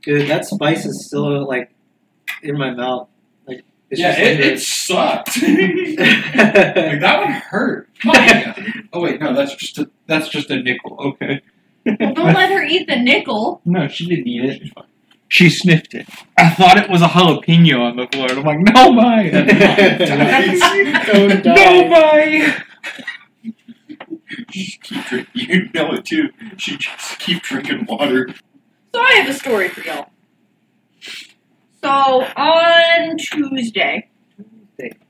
Dude, that spice is still like in my mouth. Like it's yeah, just like it sucked. Like, that one hurt. Oh wait, no, that's just a nickel. Okay. Well, don't let her eat the nickel. No, she didn't eat it. She sniffed it. I thought it was a jalapeno on the floor. And I'm like, no, bye. Don't die. No, bye. She just keep drinking. You know it too. She just keep drinking water. So I have a story for y'all. So on Tuesday,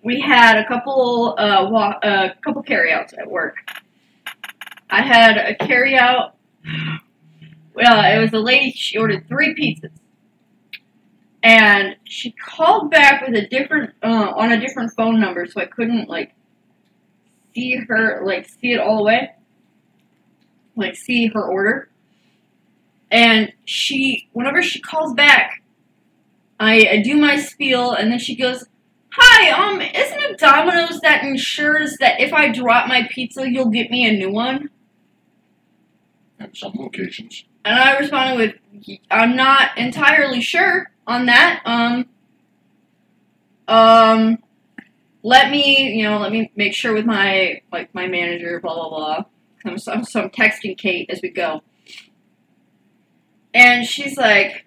we had a couple carryouts at work. I had a carryout. Well, it was a lady. She ordered 3 pizzas, and she called back with a different on a different phone number, so I couldn't see her see it all the way, see her order. And whenever she calls back, I do my spiel, and then she goes, "Hi, isn't it Domino's that ensures that if I drop my pizza, you'll get me a new one?" At some locations. And I responded with, "I'm not entirely sure on that. Let me make sure with my manager, blah blah blah." So I'm texting Kate as we go, and she's like,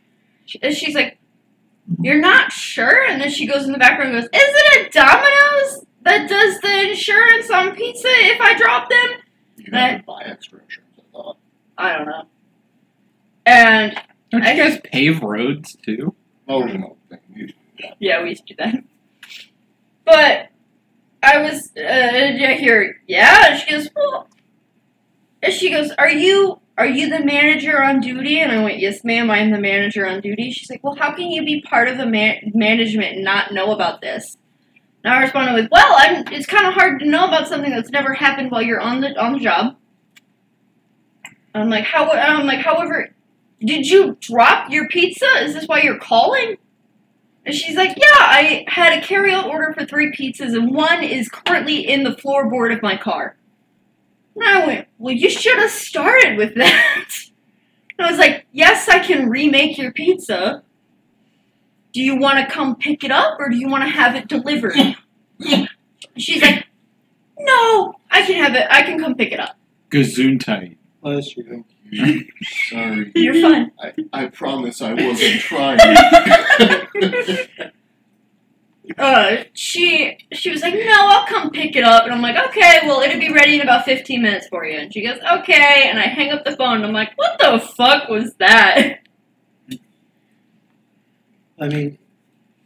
"You're not sure?" And then she goes in the background and goes, "Is it a Domino's that does the insurance on pizza if I drop them?" You have to buy extra insurance, I thought. I don't know. And don't you guys pave roads too? Oh, no. Yeah, we used to do that. But I was here. Yeah, and she goes, "Well," and she goes, "Are you the manager on duty?" And I went, "Yes, ma'am, I am the manager on duty." She's like, "Well, how can you be part of the management and not know about this?" And I responded with, "Well, it's kind of hard to know about something that's never happened while you're on the job." I'm like, however, did you drop your pizza? Is this why you're calling? And she's like, "Yeah, I had a carryout order for 3 pizzas, and 1 is currently in the floorboard of my car." And I went, "Well, you should have started with that." And I was like, "Yes, I can remake your pizza. Do you want to come pick it up, or do you want to have it delivered?" She's like, "No, I can have it. I can come pick it up." Gesundheit. Bless you. Sorry. You're fine. I promise I wasn't trying. She was like, "No, I'll come pick it up." And I'm like, "Okay, well, it'll be ready in about 15 minutes for you." And she goes, "Okay." And I hang up the phone, and I'm like, "What the fuck was that?" I mean,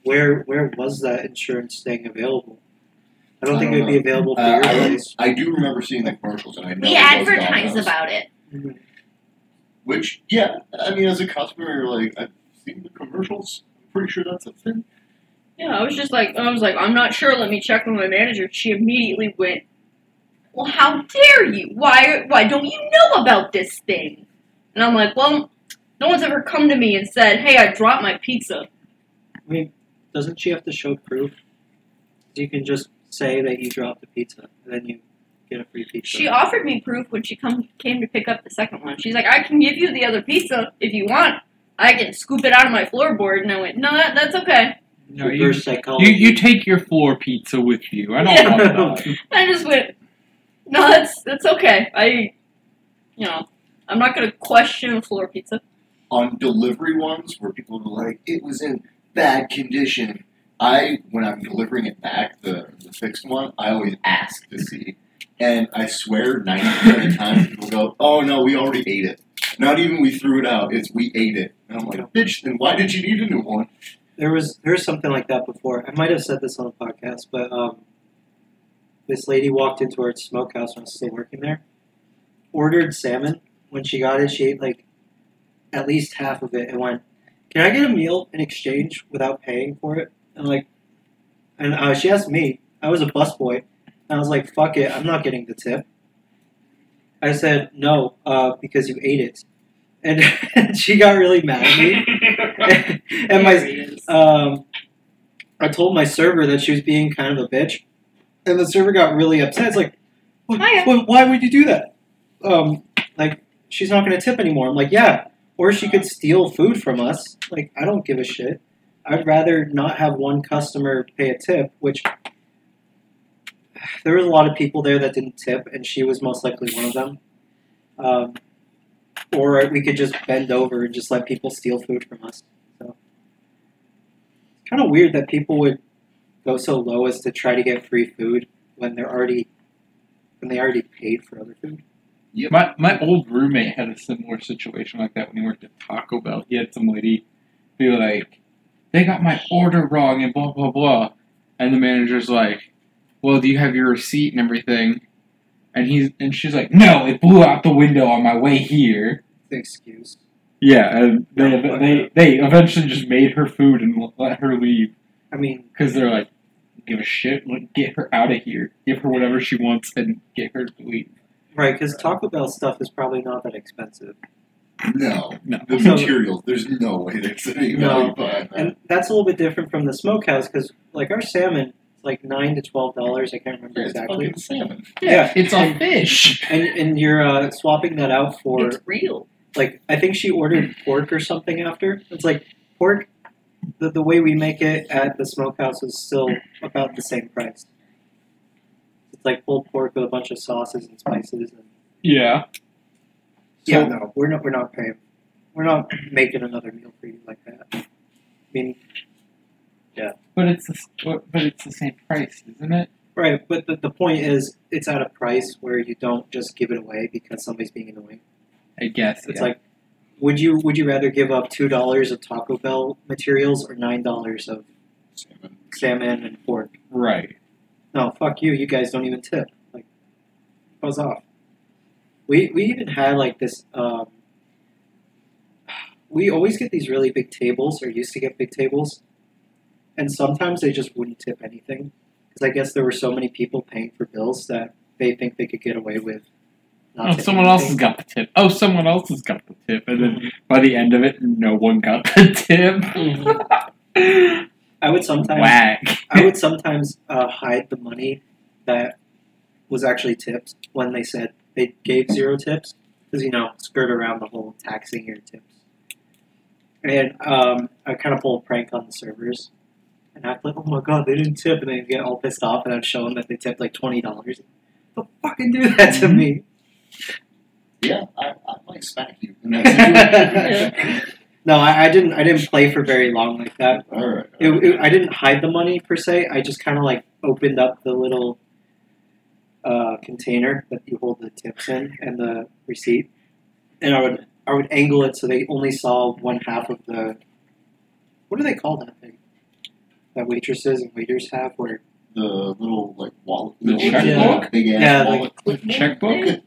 where was that insurance thing available? I don't think it would be available for your place. I do remember seeing the commercials, and I know We advertised about it. Mm-hmm. Which, yeah, I mean, as a customer, I've seen the commercials. I'm pretty sure that's a thing. Yeah, I was like, "I'm not sure. Let me check with my manager." She immediately went, "Well, how dare you? Why don't you know about this thing?" And I'm like, "Well, no one's ever come to me and said, 'Hey, I dropped my pizza.'" I mean, doesn't she have to show proof? You can just say that you dropped the pizza, and then you get a free pizza. She offered me proof when she came to pick up the second one. She's like, "I can give you the other pizza if you want. I can scoop it out of my floorboard." And I went, "No, that's okay." No, you take your floor pizza with you. I don't want that. I just went, "No, that's okay. I'm not going to question a floor pizza." On delivery ones, where people are like, "It was in bad condition," when I'm delivering it back, the fixed one, I always ask to see. And I swear 90% of the time people go, "Oh no, we already ate it. Not even we threw it out, it's we ate it." And I'm like, "Bitch, then why did you need a new one?" There was something like that before. I might have said this on the podcast, but this lady walked into our smokehouse when I was still working there, ordered salmon. When she got it, she ate at least half of it and went, "Can I get a meal in exchange without paying for it?" And she asked me. I was a busboy. And I was like, "Fuck it, I'm not getting the tip." I said, "No, because you ate it." And she got really mad at me. And I told my server that she was being kind of a bitch. And the server got really upset. It's like, why would you do that? She's not going to tip anymore. I'm like, "Yeah, Or she could steal food from us. Like, I don't give a shit. I'd rather not have one customer pay a tip, which there was a lot of people there that didn't tip, and she was most likely one of them. Or we could just bend over and just let people steal food from us. So it's kind of weird that people would go so low as to try to get free food when they already paid for other food. Yeah, my old roommate had a similar situation like that when he worked at Taco Bell. He had some lady be like, they got my order wrong and blah, blah, blah. And the manager's like, well, do you have your receipt and everything? And she's like, no, it blew out the window on my way here. The excuse. Yeah, and they eventually just made her food and let her leave. I mean, because they're like, give a shit, get her out of here. Give her whatever she wants and get her to leave. Right, because Taco Bell stuff is probably not that expensive. No. No. The materials, there's no way there's any value behind that. And that's a little bit different from the smokehouse, because, like, our salmon is like $9 to $12. I can't remember exactly. It's fucking salmon. Yeah, it's a fish. And you're swapping that out for... It's real. Like, I think she ordered pork or something after. It's like, pork, the way we make it at the smokehouse is still about the same price. It's like pulled pork with a bunch of sauces and spices. And Yeah. yeah, no, we're not paying. We're not making another meal for you like that. I mean, yeah. But it's the same price, isn't it? Right, but the point is, it's at a price where you don't just give it away because somebody's being annoying. I guess. It's like, would you rather give up $2 of Taco Bell materials or $9 of salmon and pork? Right. No, fuck you. You guys don't even tip. Like, buzz off. We even had like this. We always get these really big tables, or used to get big tables, and sometimes they just wouldn't tip anything because I guess there were so many people paying for bills that they think they could get away with. Oh, someone else has got the tip. Oh, someone else has got the tip, and then by the end of it, no one got the tip. Mm-hmm. I would sometimes hide the money that was actually tips when they said they gave 0 tips because skirt around the whole taxing your tips. And I kind of pull a prank on the servers and act like, oh my god, they didn't tip, and they get all pissed off, and I'd show them that they tipped like $20. Don't fucking do that to me. Yeah, I might smack you in that situation. No, I didn't play for very long like that. All right. I didn't hide the money per se. I just kind of like opened up the little container that you hold the tips in and the receipt, and I would angle it so they only saw one half of the. What do they call that thing? That waitresses and waiters have, where the little like wallet, the checkbook, big ass yeah, wallet,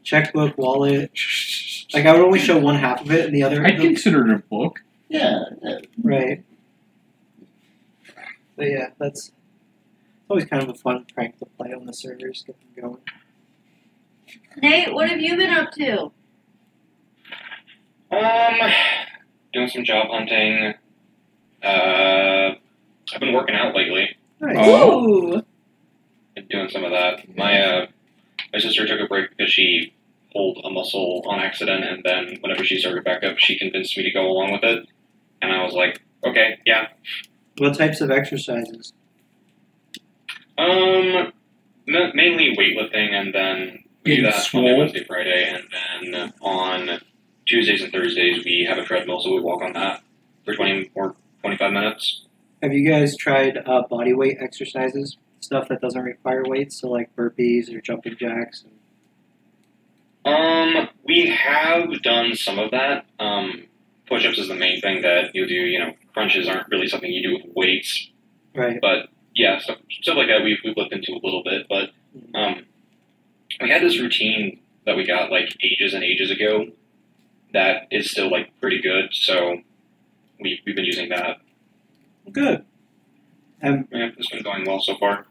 checkbook, wallet. Like I would only show one half of it, and the other. I consider it a book. Yeah. Right. But yeah, it's always kind of a fun prank to play on the servers, get them going. Nate, what have you been up to? Doing some job hunting. I've been working out lately. Nice. Ooh. Been doing some of that. My sister took a break because she pulled a muscle on accident, and then whenever she started back up, she convinced me to go along with it. And I was like, okay, yeah. What types of exercises? Mainly weightlifting, and then we do that Monday, Wednesday, Friday, and then on Tuesdays and Thursdays we have a treadmill, so we walk on that for 20 or 25 minutes. Have you guys tried body weight exercises? Stuff that doesn't require weights, so like burpees or jumping jacks? We have done some of that. Push-ups is the main thing that you do. Crunches aren't really something you do with weights. Right. But yeah, stuff like that we've looked into a little bit. But we had this routine that we got like ages and ages ago that is still like pretty good. So we've been using that. Good. Yeah, it's been going well so far.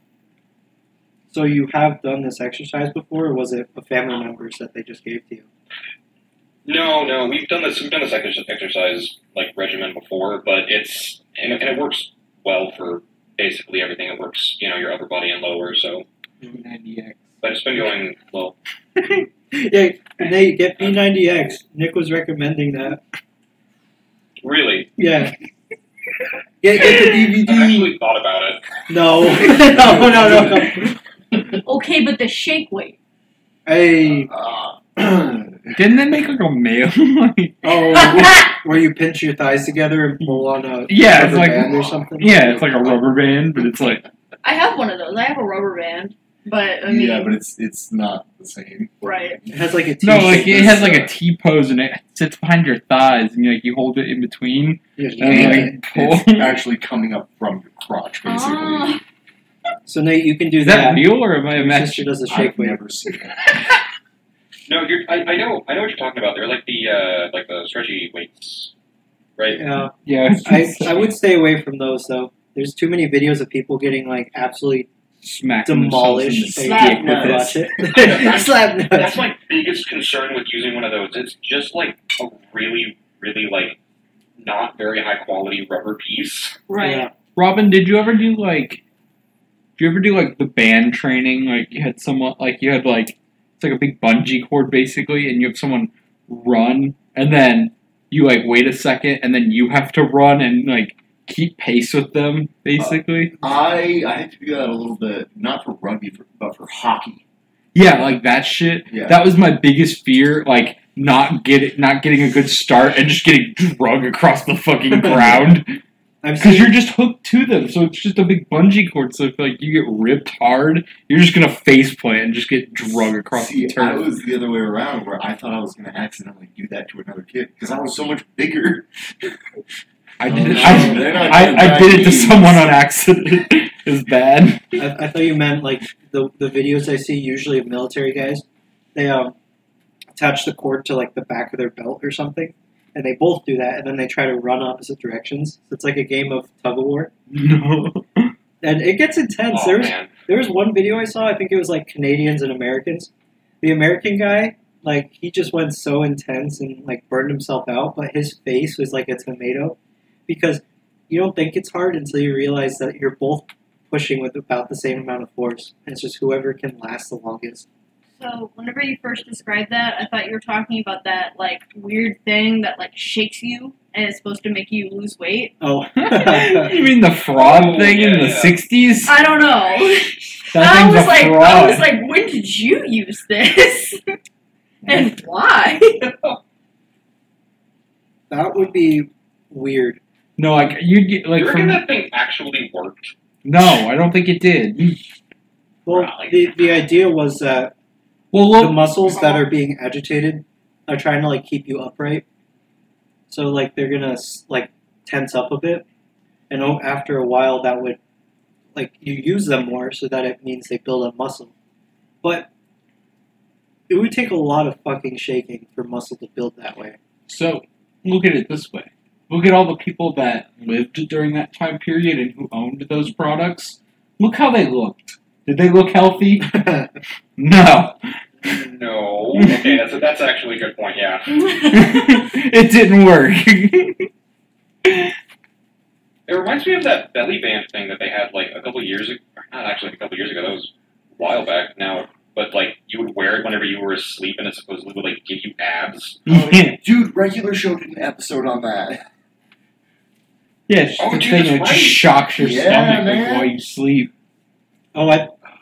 So you have done this exercise before, or was it a family members that they just gave to you? No, we've done this exercise like regimen before, but it works well for basically everything. It works, your upper body and lower, so. P90X. But it's been going well. Yeah, Nate, get P90X. Nick was recommending that. Yeah. Get the I've DVD. actually thought about it. No. No. Okay, but the shake weight. Hey. Didn't they make like a mail? Oh, where you pinch your thighs together and pull on a Yeah, it's rubber like- band or something? Yeah, it's like a rubber band, but it's like I have one of those. I have a rubber band, but I mean, yeah, but it's not the same. right. It has like a T no, like shape. it has like a T pose and it sits behind your thighs and you hold it in between. Yeah. And you like It's pull. actually coming up from your crotch, basically. Oh. So Nate, you can do Is that real or am I Your sister imagining? does a shake I've weight. never seen it. No, I know what you're talking about. They're like the stretchy weights, right? Yeah. Yeah, I would stay away from those though. There's too many videos of people getting like absolutely smack themselves in the demolished. dick Slap with it. Watch it. Slap nuts. That's my biggest concern with using one of those. It's just like a really, really like not very high quality rubber piece. Right. Yeah. Robin, did you ever do like the band training? Like you had someone like it's like a big bungee cord basically, and you have someone run, and then you like wait a second, and then you have to run and like keep pace with them basically. I had to do that a little bit, not for rugby, but for hockey. Yeah, like that shit. Yeah. That was my biggest fear, like not getting a good start and just getting drug across the fucking ground. I've Because seen you're just hooked to them, so it's just a big bungee cord. So if like you get ripped hard, you're just gonna face plant and just get drug across See, the I turf. was the other way around, where I thought I was going to accidentally do that to another kid because I was so much bigger. I did it. Oh, no. They're not I did it to Chinese. someone on accident. It's bad. I thought you meant like the videos I see usually of military guys. They attach the cord to like the back of their belt or something, and they both do that, and then they try to run opposite directions. So it's like a game of tug of war, No. and it gets intense. Oh man, There was one video I saw. I think it was like Canadians and Americans. The American guy, like he just went so intense and like burned himself out, but his face was like a tomato because you don't think it's hard until you realize that you're both pushing with about the same amount of force, and it's just whoever can last the longest. So whenever you first described that, I thought you were talking about that like weird thing that like shakes you and it's supposed to make you lose weight. Oh, You mean the fraud Oh, thing in the yeah. 60s? I don't know. That thing's a fraud. I was like, when did you use this? And why? that would be weird. No, like you'd get like you reckon from, that thing actually worked? no, I don't think it did. Well, Right. the idea was that Well, the look, muscles that are being agitated are trying to like keep you upright. So like they're gonna like tense up a bit, and after a while that would like you use them more, so that it means they build up muscle. But it would take a lot of fucking shaking for muscle to build that way. so look at it this way. Look at all the people that lived during that time period and who owned those products. Look how they looked. Did they look healthy? No. No. Okay, that's actually a good point. Yeah. It didn't work. It reminds me of that belly band thing that they had like a couple years ago. Not actually a couple years ago. That was a while back now. But like you would wear it whenever you were asleep, and it supposedly would like give you abs. Yeah, Dude, Regular Show did an episode on that. it's Oh, the dude, thing that's that right. just shocks your Yeah, stomach like, man. while you sleep. Oh,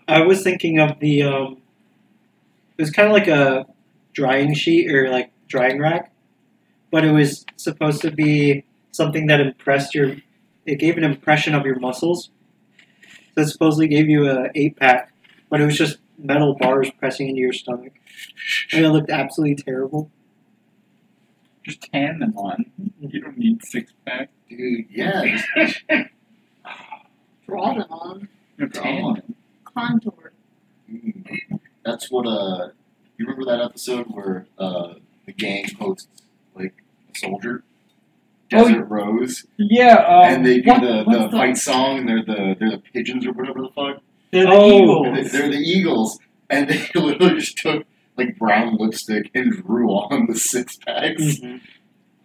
I was thinking of the it was kind of like a drying sheet or like drying rack, but it was supposed to be something that it gave an impression of your muscles. So it supposedly gave you a 8-pack, but it was just metal bars pressing into your stomach, and it looked absolutely terrible. Just tan them on. You don't need 6-pack. Dude, yeah. Draw them on. You're tan. Contour. That's what, you remember that episode where, the gang hosts, like, a soldier? Oh, Desert Rose. Yeah, And they do the what's the- fight song, and they're the pigeons or whatever the fuck. They're the Oh. Eagles. They're the Eagles. And they literally just took, like, brown lipstick and drew on the 6-packs. Mm-hmm.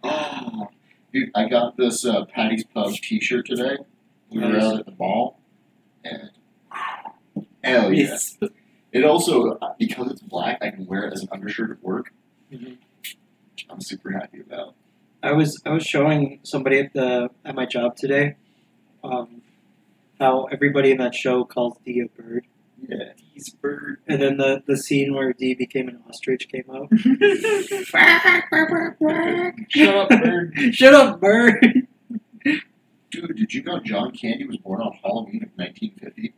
Oh, dude, I got this Patty's Pub t-shirt today. We were Nice. out at the mall. And hell yeah. Yes. It also, because it's black, I can wear it as an undershirt at work. Mhm. Which I'm super happy about. I was showing somebody at my job today how everybody in that show calls Dee a bird. Yeah. He's bird. And then the scene where Dee became an ostrich came out. Shut up, bird. Shut up, bird! Dude, did you know John Candy was born on Halloween of 1950?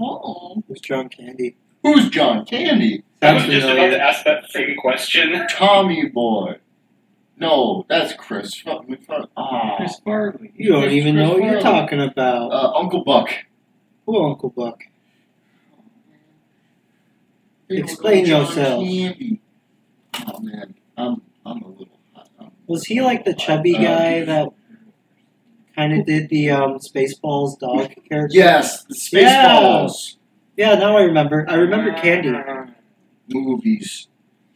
Oh. It was John Candy. Who's John Candy? I was Sounds just about familiar. to ask that same question. Tommy Boy. No, that's Chris. Chris Farley. You don't even know what you're talking about. Uncle Buck. Who, Uncle Buck? Explain John yourself. Candy. Oh man, I'm a little hot. Was he like the chubby guy that kind of did the Spaceballs dog character? Yes, the Spaceballs Yeah, now I remember. I remember Candy. movies.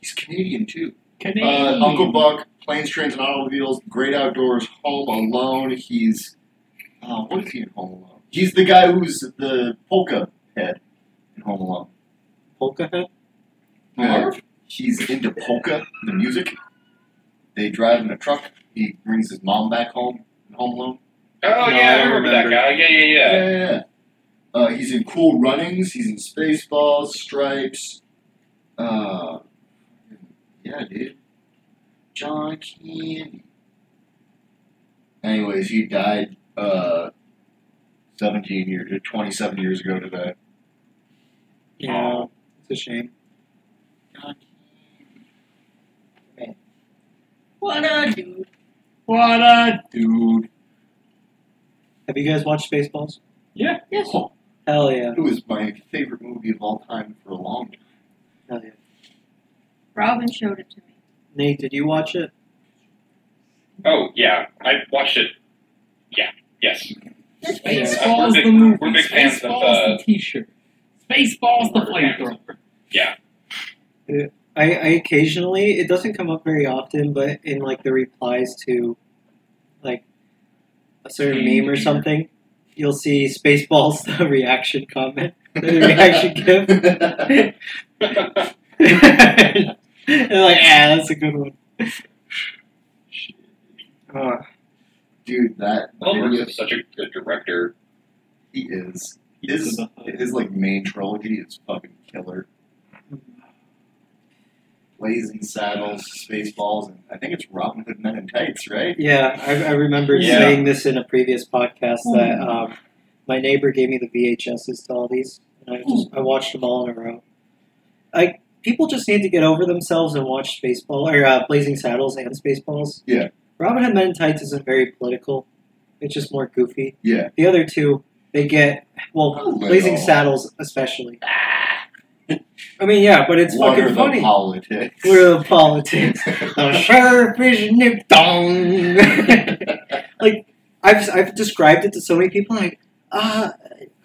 He's Canadian too. Canadian. Uncle Buck, Planes, Trains, and Automobiles, Great Outdoors, Home Alone. He's what is he in Home Alone? He's the guy who's the polka head in Home Alone. Polka Head? Marv? He's into polka, the music. They drive in a truck. He brings his mom back home in Home Alone. Oh, No, yeah, I I remember that remember. guy. Yeah. Yeah. He's in Cool Runnings. He's in Spaceballs, Stripes. Yeah, dude. John Candy. Anyways, he died 27 years ago today. Yeah, it's a shame. John Candy. What a dude. What a dude. Have you guys watched Spaceballs? Yeah. Yes. Oh, Hell yeah. it was my favorite movie of all time for a long time. Hell yeah. Robin showed it to me. Nate, did you watch it? Oh, yeah. I watched it. Yeah. Yes. Spaceballs We're the movie. we're big fans of, Spaceballs the t-shirt. Spaceballs the flamethrower. Yeah. I occasionally, it doesn't come up very often, but in like the replies to like a certain meme or something, you'll see Spaceballs the reaction comment, the reaction gif. And like, yeah, that's a good one. Dude, that Elmer's video, is such a good director. he is. He's His, the- his like main trilogy is fucking killer. Blazing Saddles, Spaceballs, and I think it's Robin Hood Men in Tights, right? Yeah, I remember Yeah. saying this in a previous podcast that my neighbor gave me the VHSs to all these, and I watched them all in a row. People just need to get over themselves and watch Blazing Saddles and Spaceballs. Yeah. Robin Hood Men in Tights isn't very political; it's just more goofy. Yeah. The other two, they get Blazing Little. Saddles especially. I mean, yeah, but it's What are fucking the funny. politics? What are the politics? The sheriff is nipped on. Like I've described it to so many people. Like, I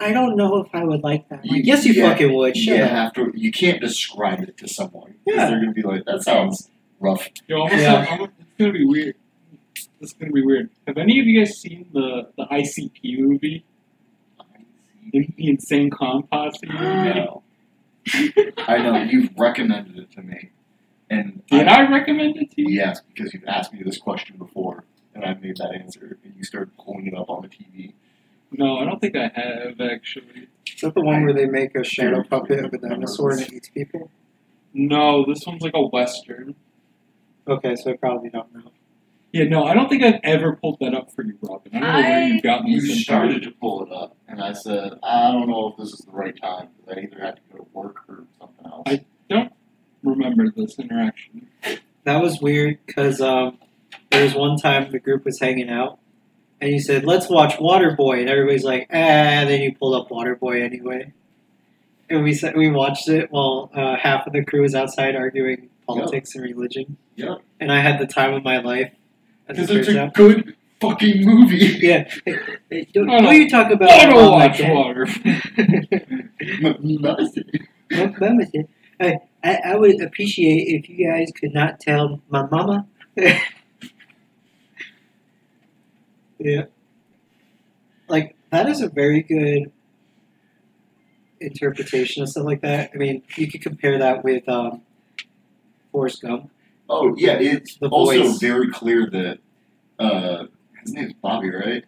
don't know if I would like that. Like, yes, you Yeah. fucking would. Shut You up. have to. You can't describe it to someone. 'Cause Yeah. They're gonna be like, that sounds rough. Yo, Yeah. it's gonna be weird. It's gonna be weird. Have any of you guys seen the ICP movie? The Insane Clown Posse movie? No. I know you've recommended it to me, and Did I recommend it to you? Yes, because you've asked me this question before, and I made that answer, and you started pulling it up on the TV. No, I don't think I have actually. Is that the one where they make a shadow puppet of a dinosaur and it eats people? No, this one's like a western. Okay, so I probably don't know. Yeah, no, I don't think I've ever pulled that up for you, Robin. I don't know where you got me You this started information. to pull it up, and I said, I don't know if this is the right time, because I either had to go to work or something else. Remember this interaction. That was weird because there was one time the group was hanging out, and you said, "Let's watch Waterboy," and everybody's like, and then you pulled up Waterboy anyway. And we watched it while half of the crew was outside arguing politics and religion. Yep. And I had the time of my life. As it Because it's turns a out. good fucking movie. Yeah. Don't Oh, no. you talk about Water Mom watch like water. that? I would appreciate if you guys could not tell my mama. Yeah. Like, that is a very good interpretation of stuff like that. I mean, you could compare that with Forrest Gump. Oh, yeah, it's The also voice. very clear that His name's Bobby, right?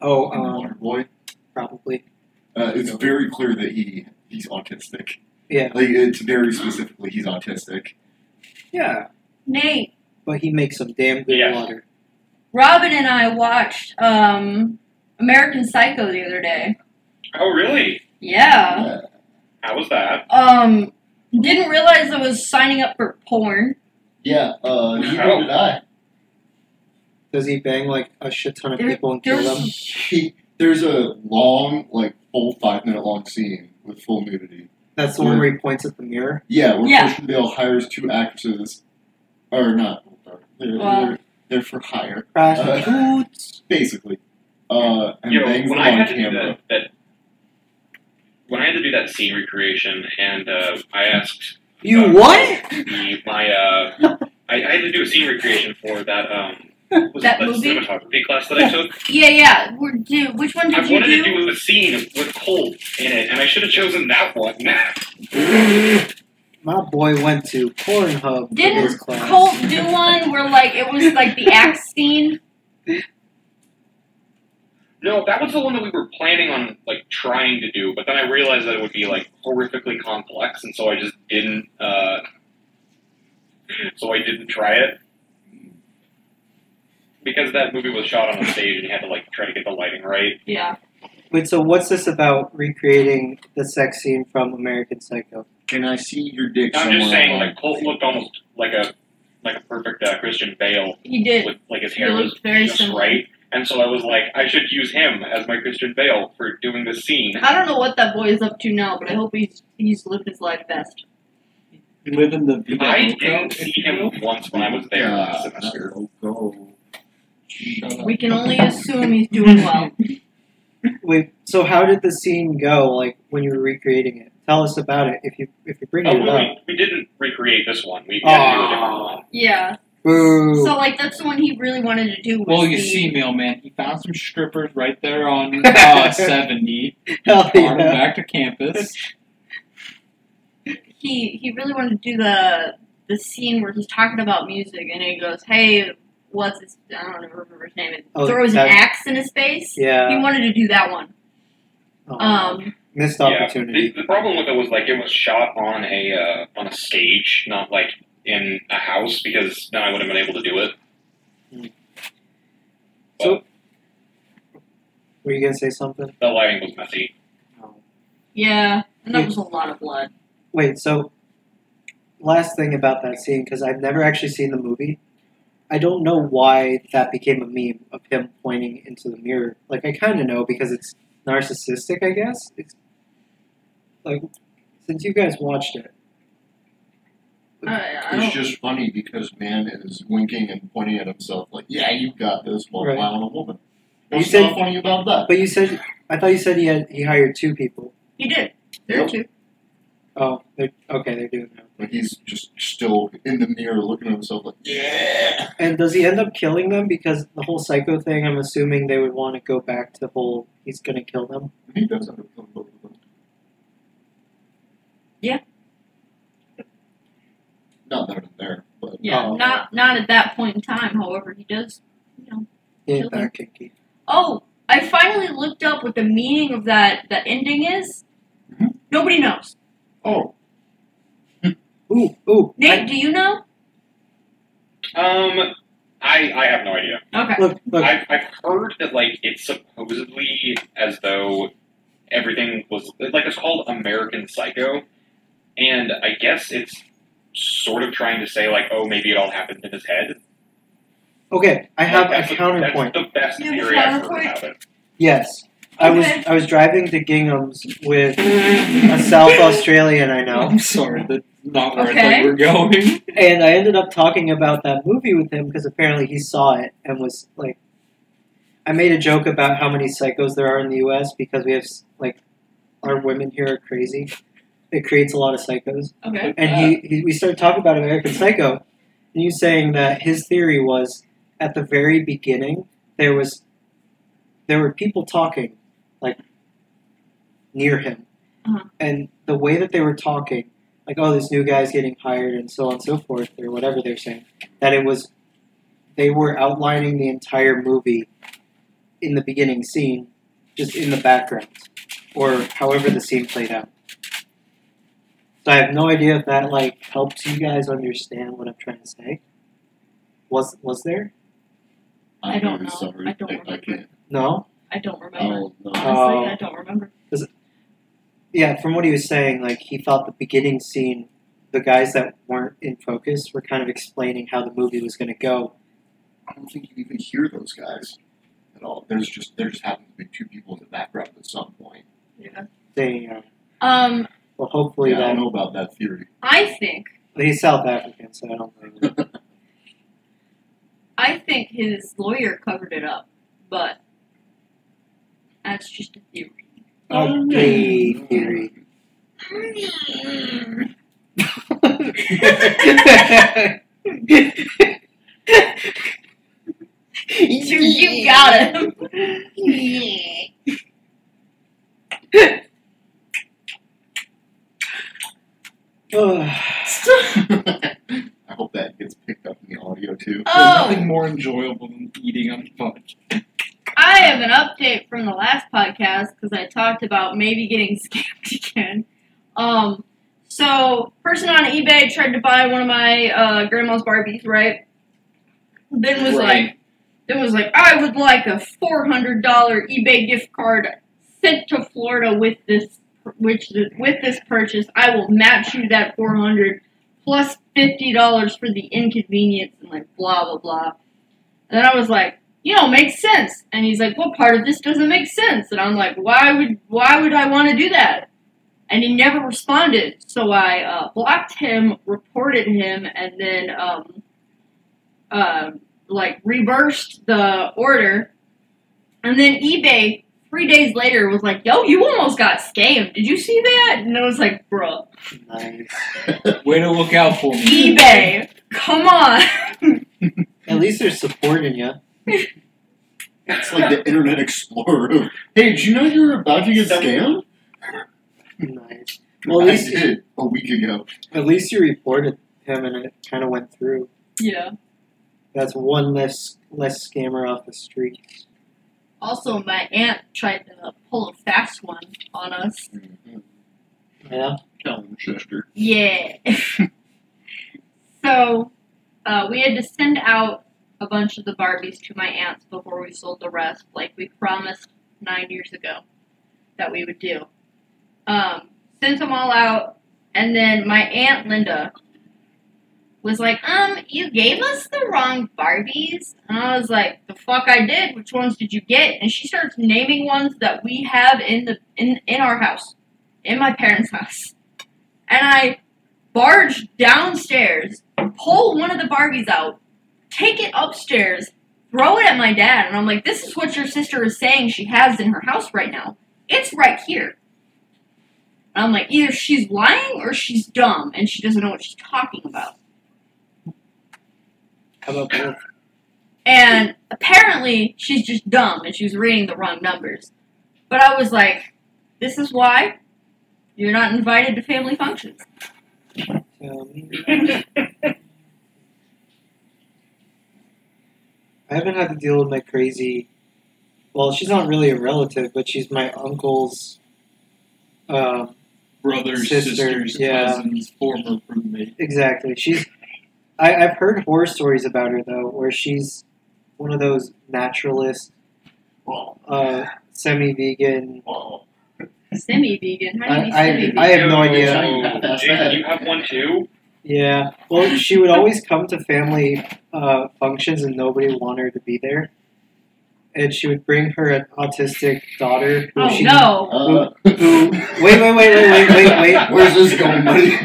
Oh, Waterboy. probably. It's very clear that he's autistic. Yeah. Like, it's very specifically he's autistic. Yeah. Nate, But he makes some damn good Yes. water. Robin and I watched American Psycho the other day. Oh, really? Yeah. How was that? Didn't realize I was signing up for porn. Yeah, neither did I. Does he bang like a shit ton of people and kill them? There's a long, like, full 5-minute long scene with full nudity. That's the one where he points at the mirror? Yeah, where Yeah. Christian Bale hires 2 actresses, or not, they're for hire, Prostitutes. basically. And bangs them when I on had to camera. when I had to do that scene recreation, and I asked You what? I had to do a scene recreation for that That movie? cinematography class that I took. Yeah. Which one I did you wanted to do? do a scene with Colt in it, and I should have chosen that one. My boy went to Pornhub for his Didn't class. Colt do one where like it was like the axe scene? No, that was the one that we were planning on like trying to do, but then I realized that it would be like horrifically complex, and so I just didn't. So I didn't try it because that movie was shot on a stage, and you had to like try to get the lighting right. Yeah. Wait, so what's this about recreating the sex scene from American Psycho? Can I see your dick I'm somewhere? just saying, online? like Colt looked almost like a perfect Christian Bale He did. with like his He hair was looked very just similar. right, and so I was like, I should use him as my Christian Bale for doing this scene. I don't know what that boy is up to now, but I hope he's lived his life best. Living the vida I loca, didn't if see you will. him once when I was there last semester. Go. Shut up. We can only assume he's doing well. Wait, so how did the scene go? Like when you were recreating it? Tell us about it. If you bring Oh, it up. we didn't recreate this one. We had to do a different one. Yeah. Boo. So like that's the one he really wanted to do. Was Well, you the, see, mailman, he found some strippers right there on 70. Hell Brought them yeah. back to campus. he really wanted to do the scene where he's talking about music and he goes, "Hey, what's his? I don't remember his name." It Oh, throws an that- axe in his face. Yeah. He wanted to do that one. Oh, missed Yeah, opportunity. the problem with it was like it was shot on a stage, not like in a house, because then I would have been able to do it. So, were you gonna say something? The lighting was messy. No. Yeah, and that Yeah. was a lot of blood. Wait, so last thing about that scene, because I've never actually seen the movie. I don't know why that became a meme of him pointing into the mirror. Like, I kind of know because it's narcissistic, I guess. It's like, since you guys watched it. I It's don't, just funny because man is winking and pointing at himself like, yeah, you got this while Right. plowing a woman. You What's said- so funny about that? But you said, I thought you said he hired 2 people. he did. There Yep. too. Oh, they're doing that. Like he's just still in the mirror looking at himself like, yeah. And does he end up killing them? Because the whole psycho thing, I'm assuming they would want to go back to the whole, he's gonna kill them. He does end up killing both of them. Yeah. Not that I'm there, but Yeah, Oh. not at that point in time. However, he does. You know. He ain't Kill them. that kinky. Oh, I finally looked up what the meaning of that ending is. Mhm. Nobody knows. oh, Ooh, Nate, do you know? I have no idea. Okay. Look, I've heard that like it's supposedly as though everything was like it's called American Psycho, and I guess it's sort of trying to say like, oh, maybe it all happened in his head. okay, I have Like, a counterpoint. That's the best You have a theory I've heard counterpoint? about it. Yes. Okay. I was driving to Gingham's with a South Australian I know, I'm sorry, that's not where I Okay. thought we were going. and I ended up talking about that movie with him because apparently he saw it and was like, I made a joke about how many psychos there are in the U.S. because we have like our women here are crazy. It creates a lot of psychos, Okay. and we started talking about American Psycho, and he was saying that his theory was at the very beginning there were people talking like near him, Uh-huh. and the way that they were talking, like, oh, this new guy's getting hired and so on and so forth, or whatever they're saying, that they were outlining the entire movie in the beginning scene, just in the background, or however the scene played out. So I have no idea if that like helps you guys understand what I'm trying to say. Was there? I don't know. Sorry. I don't I remember. can't. No? I don't remember. Oh, no. Honestly, I don't remember. Yeah, from what he was saying, like he thought the beginning scene, the guys that weren't in focus were kind of explaining how the movie was going to go. I don't think you even hear those guys at all. There just happen to be two people in the background at some point. Yeah. They, well, hopefully Yeah, I that. don't know about that theory. I think He's South African, so I don't know. I think his lawyer covered it up, but that's just a theory. A gay theory. You got him. I hope that gets picked up in the audio too. There's Oh, nothing more enjoyable than eating on fudge. I have an update from the last podcast because I talked about maybe getting scammed again. So person on eBay tried to buy one of my grandma's Barbies, right? Then was like, I would like a $400 eBay gift card sent to Florida with this purchase. I will match you that $400 plus $50 for the inconvenience and like blah blah blah. And then I was like, makes sense. And he's like, what part of this doesn't make sense? And I'm like, why would I want to do that? And he never responded. So I blocked him, reported him, and then reversed the order. And then eBay 3 days later was like, yo, you almost got scammed. Did you see that? And I was like, bro. Nice. Way to look out for me. eBay, come on. At least they're supporting you. It's like the Internet Explorer. Hey, did you know you were about to get scammed? Nice. Well, I did a week ago. At least you reported him and it kind of went through. Yeah. That's one less scammer off the street. Also, my aunt tried to pull a fast one on us. Mm-hmm. Yeah. Tell him, sister. Yeah. So, we had to send out a bunch of the Barbies to my aunts before we sold the rest, like we promised 9 years ago that we would do. Sent them all out, and then my Aunt Linda was like, you gave us the wrong Barbies? And I was like, the fuck I did? Which ones did you get? And she starts naming ones that we have in our house, in my parents' house. And I barge downstairs, pull one of the Barbies out, take it upstairs, throw it at my dad, and I'm like, this is what your sister is saying she has in her house right now. It's right here. And I'm like, either she's lying or she's dumb, and she doesn't know what she's talking about. How about both? And apparently, she's just dumb, and she was reading the wrong numbers. But I was like, this is why you're not invited to family functions. I haven't had to deal with my crazy. Well, she's not really a relative, but she's my uncle's Brothers, sister, sisters, yeah. cousins, former roommate. Exactly. I've heard horror stories about her though, where she's one of those naturalist, semi-vegan. Semi-vegan? How do you mean semi-vegan? I have no idea. Jake, you have one too? Yeah. Well, she would always come to family functions and nobody would want her to be there. And she would bring her an autistic daughter. Oh, no. Wait. Where's this going, buddy?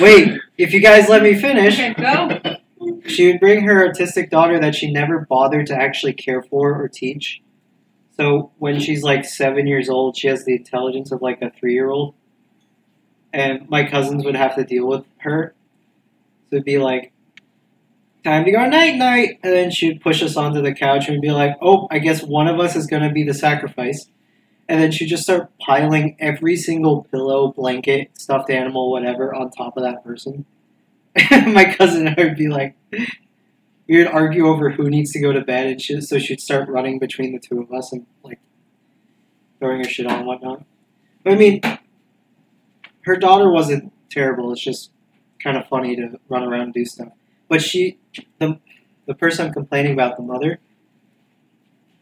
Wait, if you guys let me finish. Okay, go. She would bring her autistic daughter that she never bothered to actually care for or teach. So when she's like 7 years old, she has the intelligence of like a 3-year-old. And my cousins would have to deal with her. So it'd be like, time to go night-night. And then she'd push us onto the couch and be like, oh, I guess one of us is going to be the sacrifice. And then she'd just start piling every single pillow, blanket, stuffed animal, whatever, on top of that person. My cousin and I would be like, we would argue over who needs to go to bed, and so she'd start running between the two of us and like throwing her shit on and whatnot. But, I mean, her daughter wasn't terrible. It's just kind of funny to run around and do stuff. But the person I'm complaining about, the mother,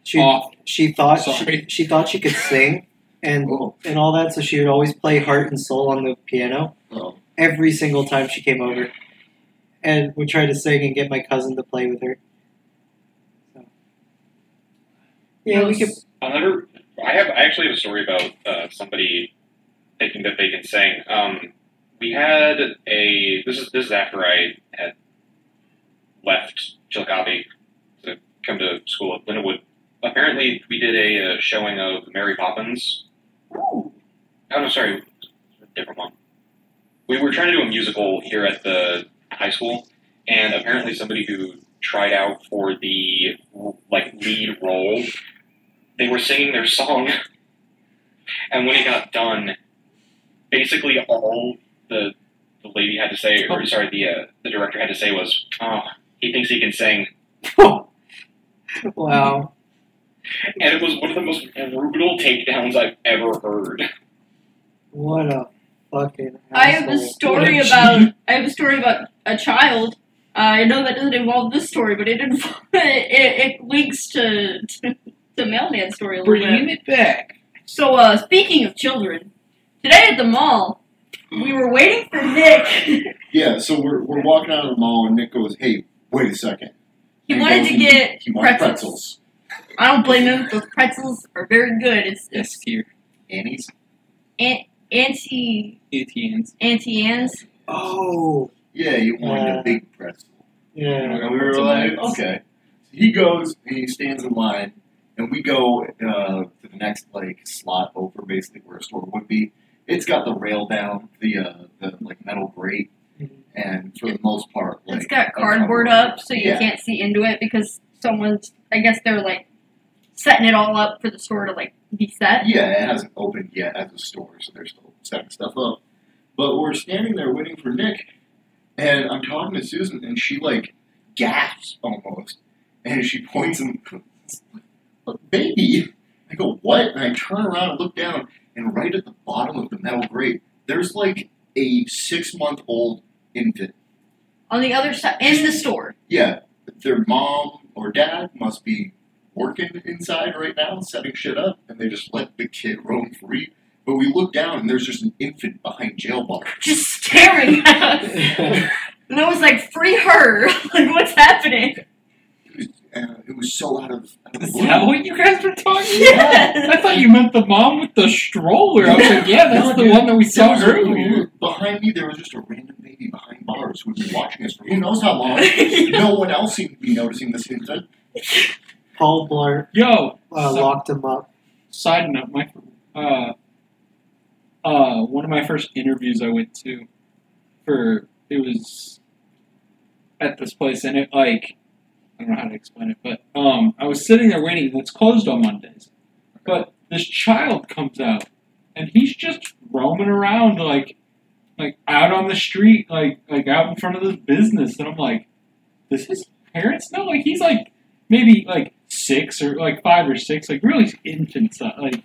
she thought she thought she could sing and all that, so she would always play Heart and Soul on the piano every single time she came over, and would try to sing and get my cousin to play with her. So, yeah, we could. I actually have a story about somebody thinking that they can sing. We had this is after I had left Chillicothe to come to school at Lindenwood. Apparently, we did a showing of Mary Poppins. Oh no, sorry, a different one. We were trying to do a musical here at the high school, and apparently somebody who tried out for the lead role, they were singing their song, and when it got done, basically all the lady had to say, or sorry, the director had to say was, he thinks he can sing. Wow. And it was one of the most brutal takedowns I've ever heard. What a fucking asshole. I have a story about a child. I know that doesn't involve this story, but it links to Mailman's story a little bit. Bringing it back. So, speaking of children, today at the mall, we were waiting for Nick. Yeah, so we're walking out of the mall, and Nick goes, "Hey, wait a second." He wanted to get pretzels. I don't blame him. Those pretzels are very good. It's S tier. Annie's? Auntie Anne's. Oh. Yeah, you wanted a big pretzel. Yeah. And we were like, okay. So he goes, and he stands in line, and we go to the next slot over, basically where a store would be. It's got the rail down, the metal grate, and for the most part, it's got cardboard up, so you can't see into it because I guess they're setting it all up for the store to be set. Yeah, it hasn't opened yet as a store, so they're still setting stuff up. But we're standing there waiting for Nick, and I'm talking to Susan, and she gasps almost, and she points and goes, "Baby!" I go, "What?" And I turn around and look down, and right at the bottom of the metal grate, there's a 6-month-old infant. On the other side, in the store. Yeah, their mom or dad must be working inside right now, setting shit up, and they just let the kid roam free. But we look down, and there's just an infant behind jail bars. Just staring at us. And I was like, free her. What's happening? It was so out of the Is blue. that what you guys were talking Yeah. about? I thought you meant the mom with the stroller. I was like, yeah, that's the one that we saw earlier. Behind me, there was just a random baby behind bars who had been watching us for who knows how long. No one else seemed to be noticing this infant. Paul Blart locked him up. Side note, one of my first interviews I went to it was at this place, and I don't know how to explain it, but I was sitting there waiting, and it's closed on Mondays. But this child comes out, and he's just roaming around out on the street, like out in front of this business, and I'm like, does his parents know? He's maybe 6 or 5 or 6, really infant size,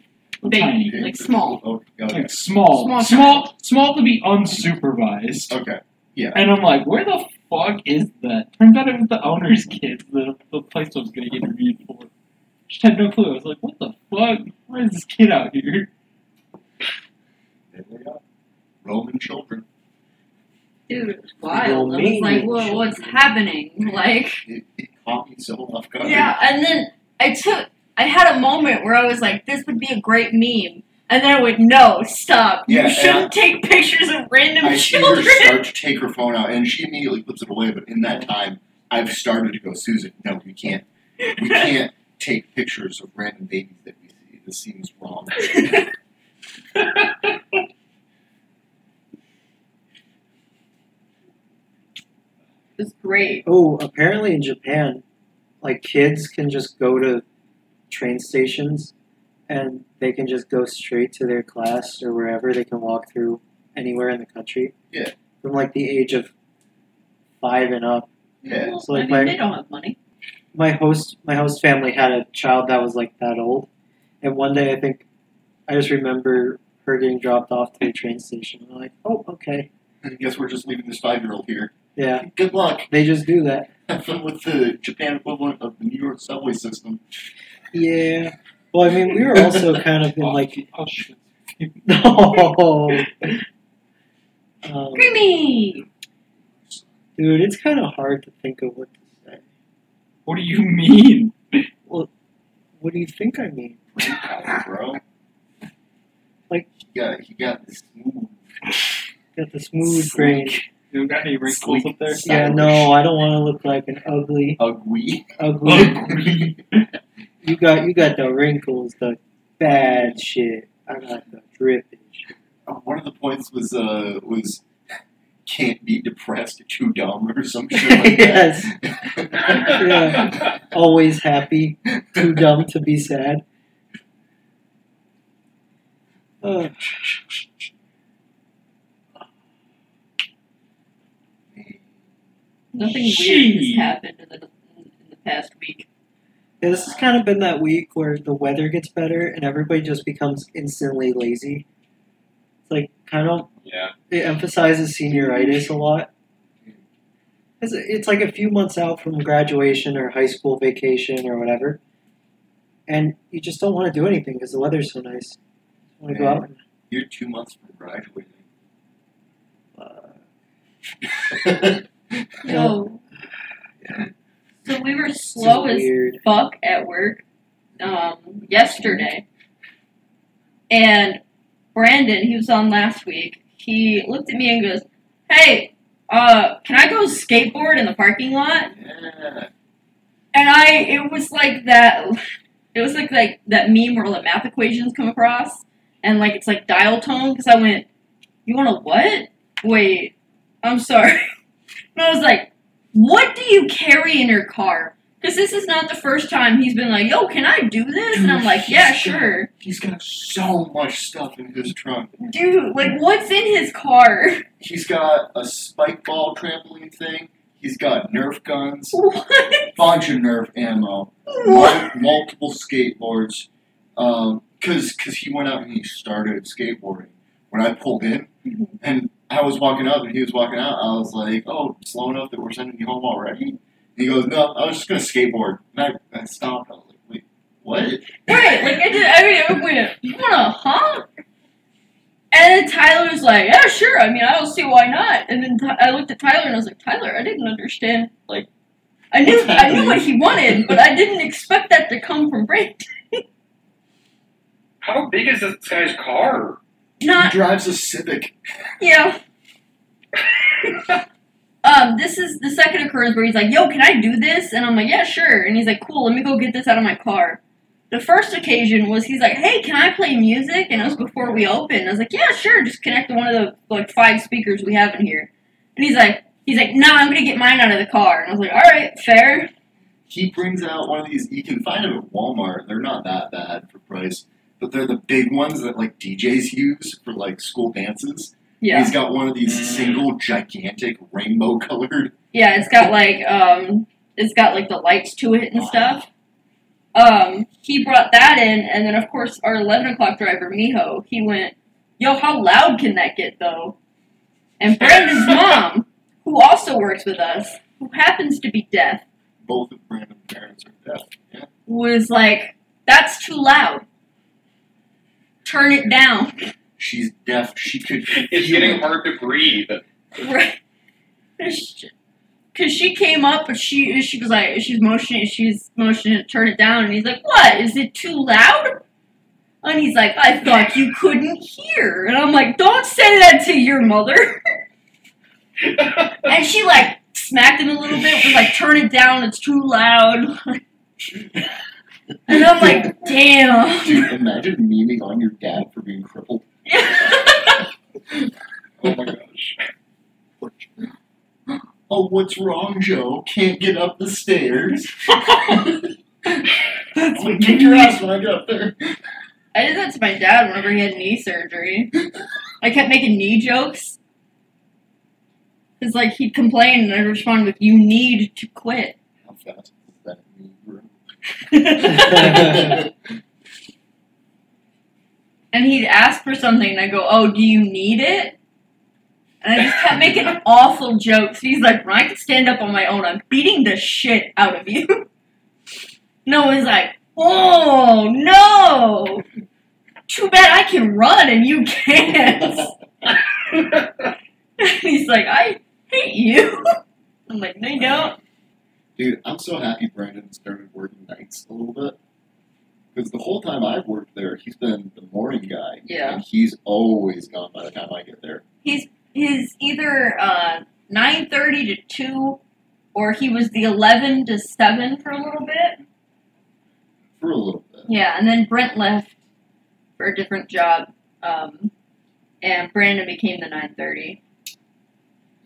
tiny, small. Okay. small to be unsupervised. Okay. Yeah. And I'm like, where the fuck is that? Turns out it was the owner's kids that the place I was going to get interviewed for. Just had no clue. I was like, what the fuck? Why is this kid out here? There they are. Roman children. Dude, it was wild. I was like, whoa, what's happening? It caught me so off guard. Yeah, and then I had a moment where I was like, this would be a great meme. And then I went, no, stop. You shouldn't take pictures of random children. I see her start to take her phone out, and she immediately puts it away. But in that time, I've started to go, Susan, no, we can't. We can't take pictures of random babies that we see. This seems wrong. It was great. Oh, apparently in Japan, kids can just go to train stations and they can just go straight to their class or wherever. They can walk through anywhere in the country. Yeah. From the age of 5 and up. Yeah. Well, So, like, I mean, my- they don't have money. My host family had a child that was like that old, and one day I just remember her getting dropped off to the train station. I'm like, oh, okay, I guess we're just leaving this 5-year-old here. yeah, Good luck. they just do that. Have fun with the Japan equivalent of the New York subway system. Yeah. Well, I mean, we were also kind of in like Oh shit. no. Creamy! Dude, it's kind of hard to think of what to say. What do you mean? What do you think I mean? Brain power, bro. Like- he got this smooth. Got the smooth brain. You got any wrinkles up there? Yeah, no, I don't want to look like an ugly. Ugly. You got the wrinkles, the bad shit. I got the drippage. One of the points was can't be depressed, too dumb, or some shit like Yes. that. Yeah. Always happy, too dumb to be sad. Oh. Nothing weird Gee. has happened in the past week. Yeah, this has kind of been that week where the weather gets better and everybody just becomes instantly lazy. It's like kind of Yeah. it emphasizes senioritis a lot. It's like a few months out from graduation or high school vacation or whatever, and you just don't want to do anything because the weather's so nice. You want to go out and You're 2 months from graduating. So, Yeah. so we were This is slow as weird. fuck at work yesterday. And Brandon, he was on last week, he looked at me and goes, "Hey, can I go skateboard in the parking lot?" Yeah. And it was like that that meme where the math equations come across, and like it's like dial tone, because I went, "You want to what? Wait, I'm sorry." And I was like, "What do you carry in your car?" Because this is not the first time he's been like, "Yo, can I do this?" And I'm like, "Yeah, sure." He's got so much stuff in his trunk. Dude, like, what's in his car? He's got a spike ball trampoline thing. He's got Nerf guns, What? bunch of Nerf ammo, What? multiple skateboards. Because he went out and he started skateboarding. When I pulled in, and I was walking up and he was walking out, I was like, "Oh, slow enough that we're sending you home already?" And he goes, "No, I was just going to skateboard." And I stopped. I was like, "Wait, what?" Right, like, I went, "You wanna, huh?" And then Tyler was like, "Yeah, sure, I mean, I don't see why not." And then I looked at Tyler and I was like, "Tyler, I didn't understand, like, I knew what he wanted, but I didn't expect that to come from Brandon." How big is this guy's car? He Not, drives a Civic. yeah. This is the second occurrence where he's like, "Yo, can I do this?" And I'm like, "Yeah, sure." And he's like, "Cool, let me go get this out of my car." The first occasion was he's like, "Hey, can I play music?" And it was before we opened. I was like, "Yeah, sure, just connect to one of the like 5 speakers we have in here." And he's like, "Nah, I'm gonna get mine out of the car." And I was like, "All right, fair." He brings out one of these. You can find them at Walmart. They're not that bad for price, but they're the big ones that like DJs use for like school dances. Yeah, He's got one of these single, gigantic, rainbow-colored. yeah, it's got like the lights to it and stuff. He brought that in, and then of course our 11 o'clock driver Miho, he went, "Yo, how loud can that get though?" And Brandon's mom, who also works with us, who happens to be deaf, Both of Brandon's parents are deaf. Yeah. was like, "That's too loud. Turn it down." She's deaf. She could. It's feel getting it. hard to breathe. Right. Because she came up, but she was like, she's motioning to turn it down, and he's like, "What? Is it too loud?" And he's like, "I thought you couldn't hear." And I'm like, "Don't say that to your mother." And she like smacked him a little bit, was like, "Turn it down, it's too loud." And I'm like, "Damn." Dude, imagine memeing on your dad for being crippled. Oh my gosh. Oh, what's wrong, Joe? Can't get up the stairs. That's I'm gonna kick your ass when I get up there. I did that to my dad whenever he had knee surgery. I kept making knee jokes. Because, like, he'd complain and I'd respond with, "You need to quit." How fast is that me, bro? And he'd ask for something and I'd go, "Oh, do you need it?" And I just kept making awful jokes. He's like, "When I can stand up on my own, I'm beating the shit out of you." No one's like, "Oh, no! Too bad I can run and you can't." He's like, "I hate you." I'm like, "No, you don't." Dude, I'm so happy Brandon started working nights a little bit. Because the whole time I've worked there, he's been the morning guy. Yeah. And he's always gone by the time I get there. He's either 9:30 to 2, or he was the 11 to 7 for a little bit. For a little bit. Yeah, and then Brent left for a different job, and Brandon became the 9:30.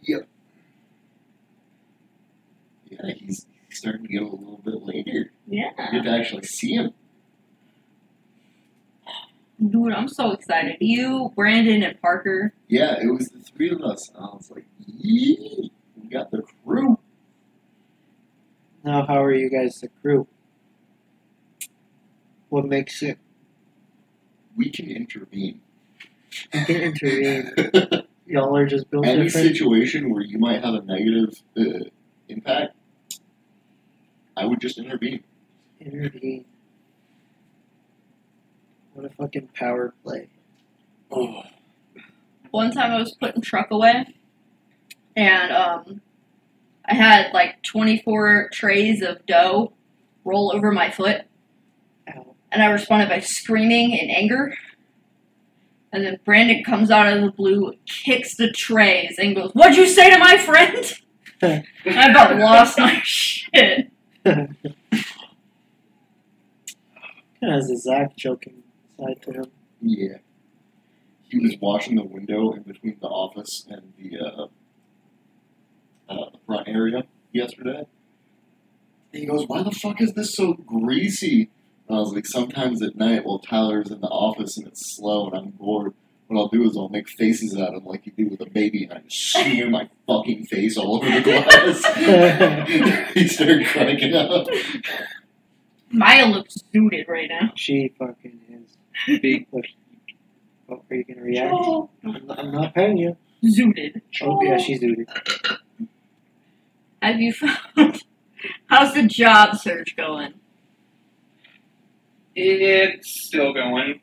Yep. Yeah, he's starting to get a little bit later. You Yeah. get to actually see him. Dude, I'm so excited. You, Brandon, and Parker. Yeah, it was the three of us. And I was like, yee, we got the crew. Now, how are you guys the crew? What makes it? We can intervene. You can intervene. Y'all are just built Any different. situation where you might have a negative impact, I would just intervene. Intervene. What a fucking power play. Oh. One time I was putting truck away, and I had like 24 trays of dough roll over my foot, Ow. and I responded by screaming in anger. And then Brandon comes out of the blue, kicks the trays, and goes, "What'd you say to my friend?" I about lost my shit. Kind of has a Zach joking side to him. Yeah. He was washing the window in between the office and the front area yesterday. And he goes, "Why the fuck is this so greasy?" And I was like, "Sometimes at night while Tyler's in the office and it's slow and I'm bored, what I'll do is I'll make faces at him like you do with a baby and I just smear my fucking face all over the glass." He started cracking up. Maya looks suited right now. She fucking is. Big What are you gonna react? Oh, I'm not paying you. zooted. Oh, yeah, she's doing it. Have you found... How's the job search going? It's still going.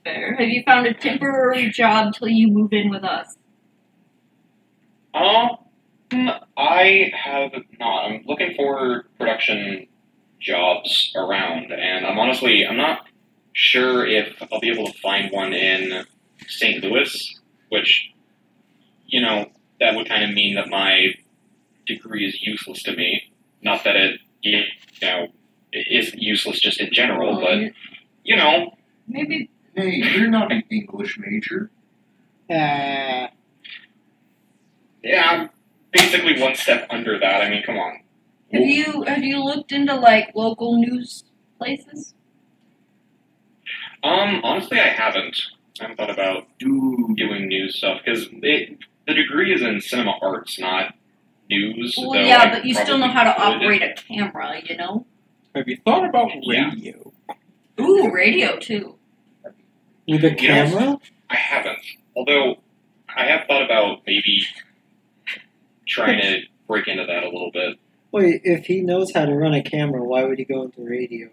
Fair. Have you found a temporary job till you move in with us? I have not. I'm looking for production jobs around, and I'm not sure if I'll be able to find one in St. Louis, which, that would kind of mean that my degree is useless to me. Not that it isn't useless just in general, but, Maybe. Hey, you're not an English major. yeah, I'm basically one step under that. I mean, come on. Have you looked into like local news places? Honestly, I haven't thought about Dude. doing news stuff, because the degree is in cinema arts, not news. Well, though yeah, I but you still know how to probably could. operate a camera, you know? Have you thought about Yeah. radio? Ooh, radio too. With a camera? I haven't. Although, I have thought about maybe trying to break into that a little bit. Wait, if he knows how to run a camera, why would he go into radio?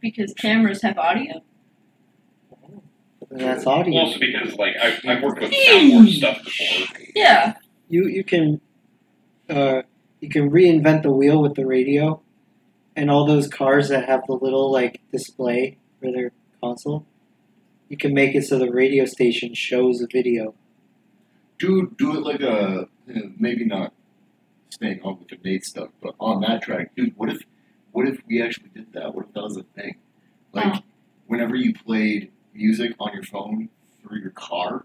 Because cameras have audio. And that's audio. Also because, I've worked with soundboard stuff before. Yeah. You can reinvent the wheel with the radio, and all those cars that have the little display for their console. You can make it so the radio station shows a video. Dude, do it like a, maybe not staying on with the Nate stuff, but on that track, dude, what if we actually did that? What if that was a thing? Whenever you played music on your phone through your car,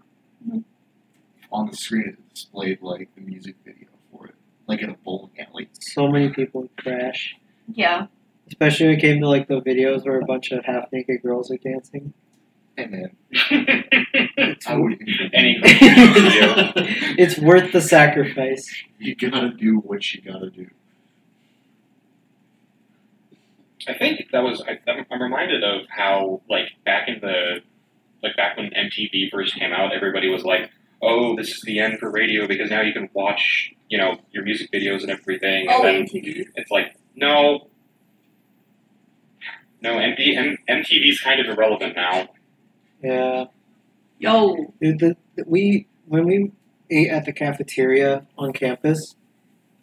on the screen it displayed the music video for it, like in a bowling alley. So many people would crash. Yeah. Especially when it came to the videos where a bunch of half-naked girls are dancing. Hey man, It's, I wouldn't even. Any it's worth the sacrifice. You gotta do what you gotta do. I think that was. I'm reminded of how back when MTV first came out, everybody was like, "Oh, this is the end for radio because now you can watch, your music videos and everything." And then it's like, no, MTV's kind of irrelevant now. Yeah. Yo. Dude, when we ate at the cafeteria on campus,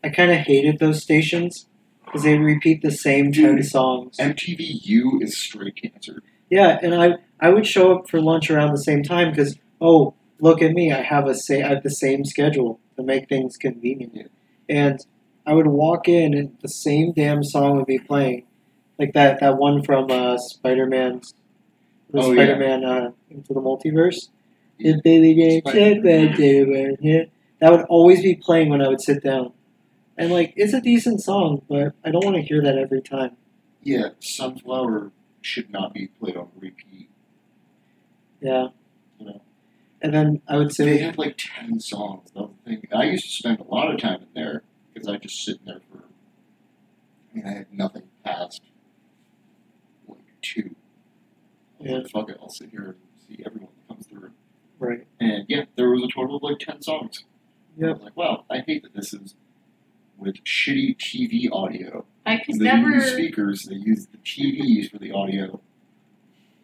I kind of hated those stations because they repeat the same 10 songs. MTVU is straight cancer. Yeah, and I would show up for lunch around the same time because, oh, look at me, I have the same schedule to make things convenient. And I would walk in and the same damn song would be playing. Like that one from Spider-Man's Spider-Man Into the Multiverse. Yeah. That would always be playing when I would sit down. And it's a decent song, but I don't want to hear that every time. Yeah, Sunflower should not be played on repeat. Yeah. You know? And then I would They say, had 10 songs. The thing. I used to spend a lot of time in there because I just sit in there for. I had nothing past 2. Yeah. Fuck it, I'll sit here and see everyone that comes through. right. And yeah, there was a total of 10 songs. Yep. I was like, wow, I hate that this is with shitty TV audio. I could They never. use speakers, they use the TVs for the audio.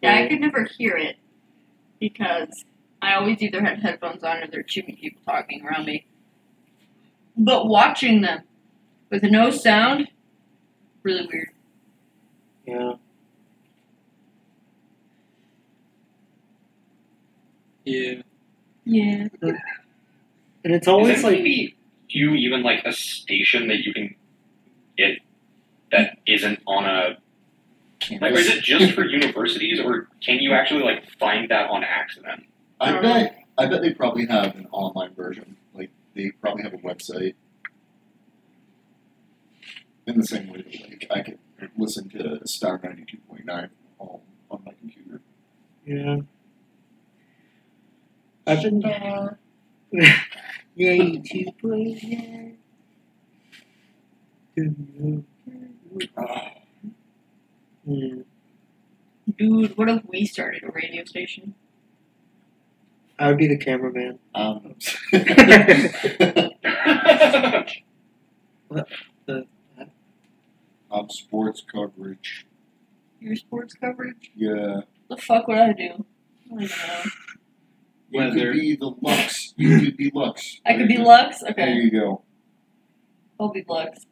Yeah, I could never hear it because I always either had headphones on or there were too many people talking around me. But watching them with no sound, really weird. Yeah. Yeah. Yeah. And it's always Is MTV you even a station that you can get that isn't on a or is it just for universities, or can you actually find that on accident? I bet they probably have an online version. They probably have a website. In the same way that I could listen to Star 92.9 on my computer. Yeah. I've been. Yeah, you play. Dude, what if we started a radio station? I would be the cameraman. Sports coverage. Your sports coverage? Yeah. The fuck would I do? I don't even know. You Weather. could be the Lux. You could be Lux. I could be Lux? There Okay. you go. I'll be Lux.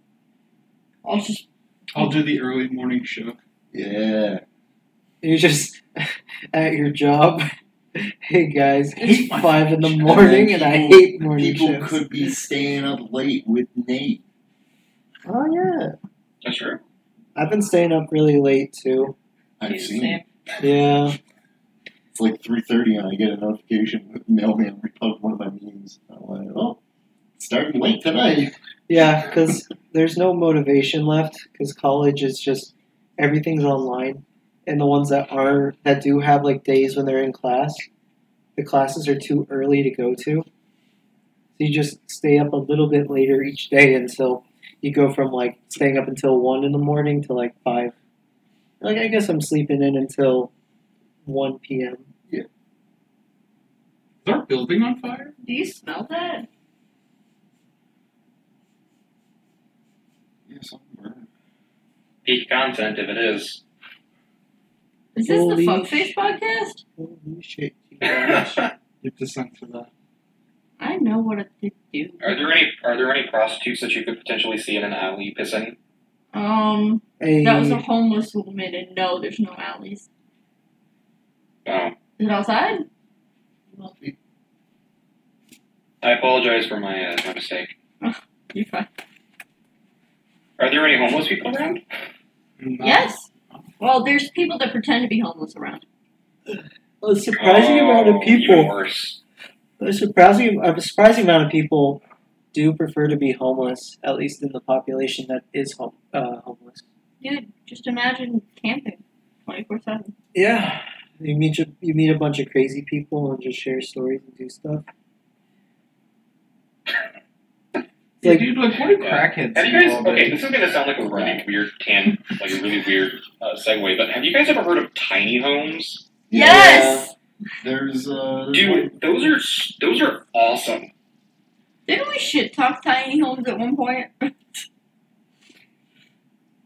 I'll do the early morning show. Yeah. You're just at your job. Hey guys, It's it's fine. 5 in the morning and I hate morning People shows. could be staying up late with Nate. Oh yeah. That's true. I've been staying up really late too. I've Dude, seen same. it. Yeah. It's 3:30 and I get a notification that Mailman reposted one of my memes. I'm like, oh, it's starting late tonight. Yeah, because there's no motivation left because college is just everything's online. And the ones that do have days when they're in class, the classes are too early to go to. So you just stay up a little bit later each day until you go from staying up until 1 in the morning to 5. I guess I'm sleeping in until 1 p.m. Is our building on fire? Do you smell that? Yeah, something burning. Peak content if it is. Is this Holy the Fuckface podcast? Holy shit. You guys. You have to censor that. I know what to do. Are there any prostitutes that you could potentially see in an alley pissing? Hey, That was a homeless woman, and no, there's no alleys. Oh, Is it outside? I apologize for my mistake. You're fine. Are there any homeless people around? No. Yes. Well, there's people that pretend to be homeless around. a surprising amount of Even people. worse. A surprising amount of people do prefer to be homeless, at least in the population that is homeless. Dude, just imagine camping 24/7. Yeah, You meet a bunch of crazy people and just share stories and do stuff. Yeah, Like- dude, like, what do Yeah. crackheads Have you do guys? all day? Okay, this is gonna sound like a really weird like a really weird segue, but have you guys ever heard of tiny homes? Yes! There's Dude, those are awesome. Didn't we shit talk tiny homes at one point?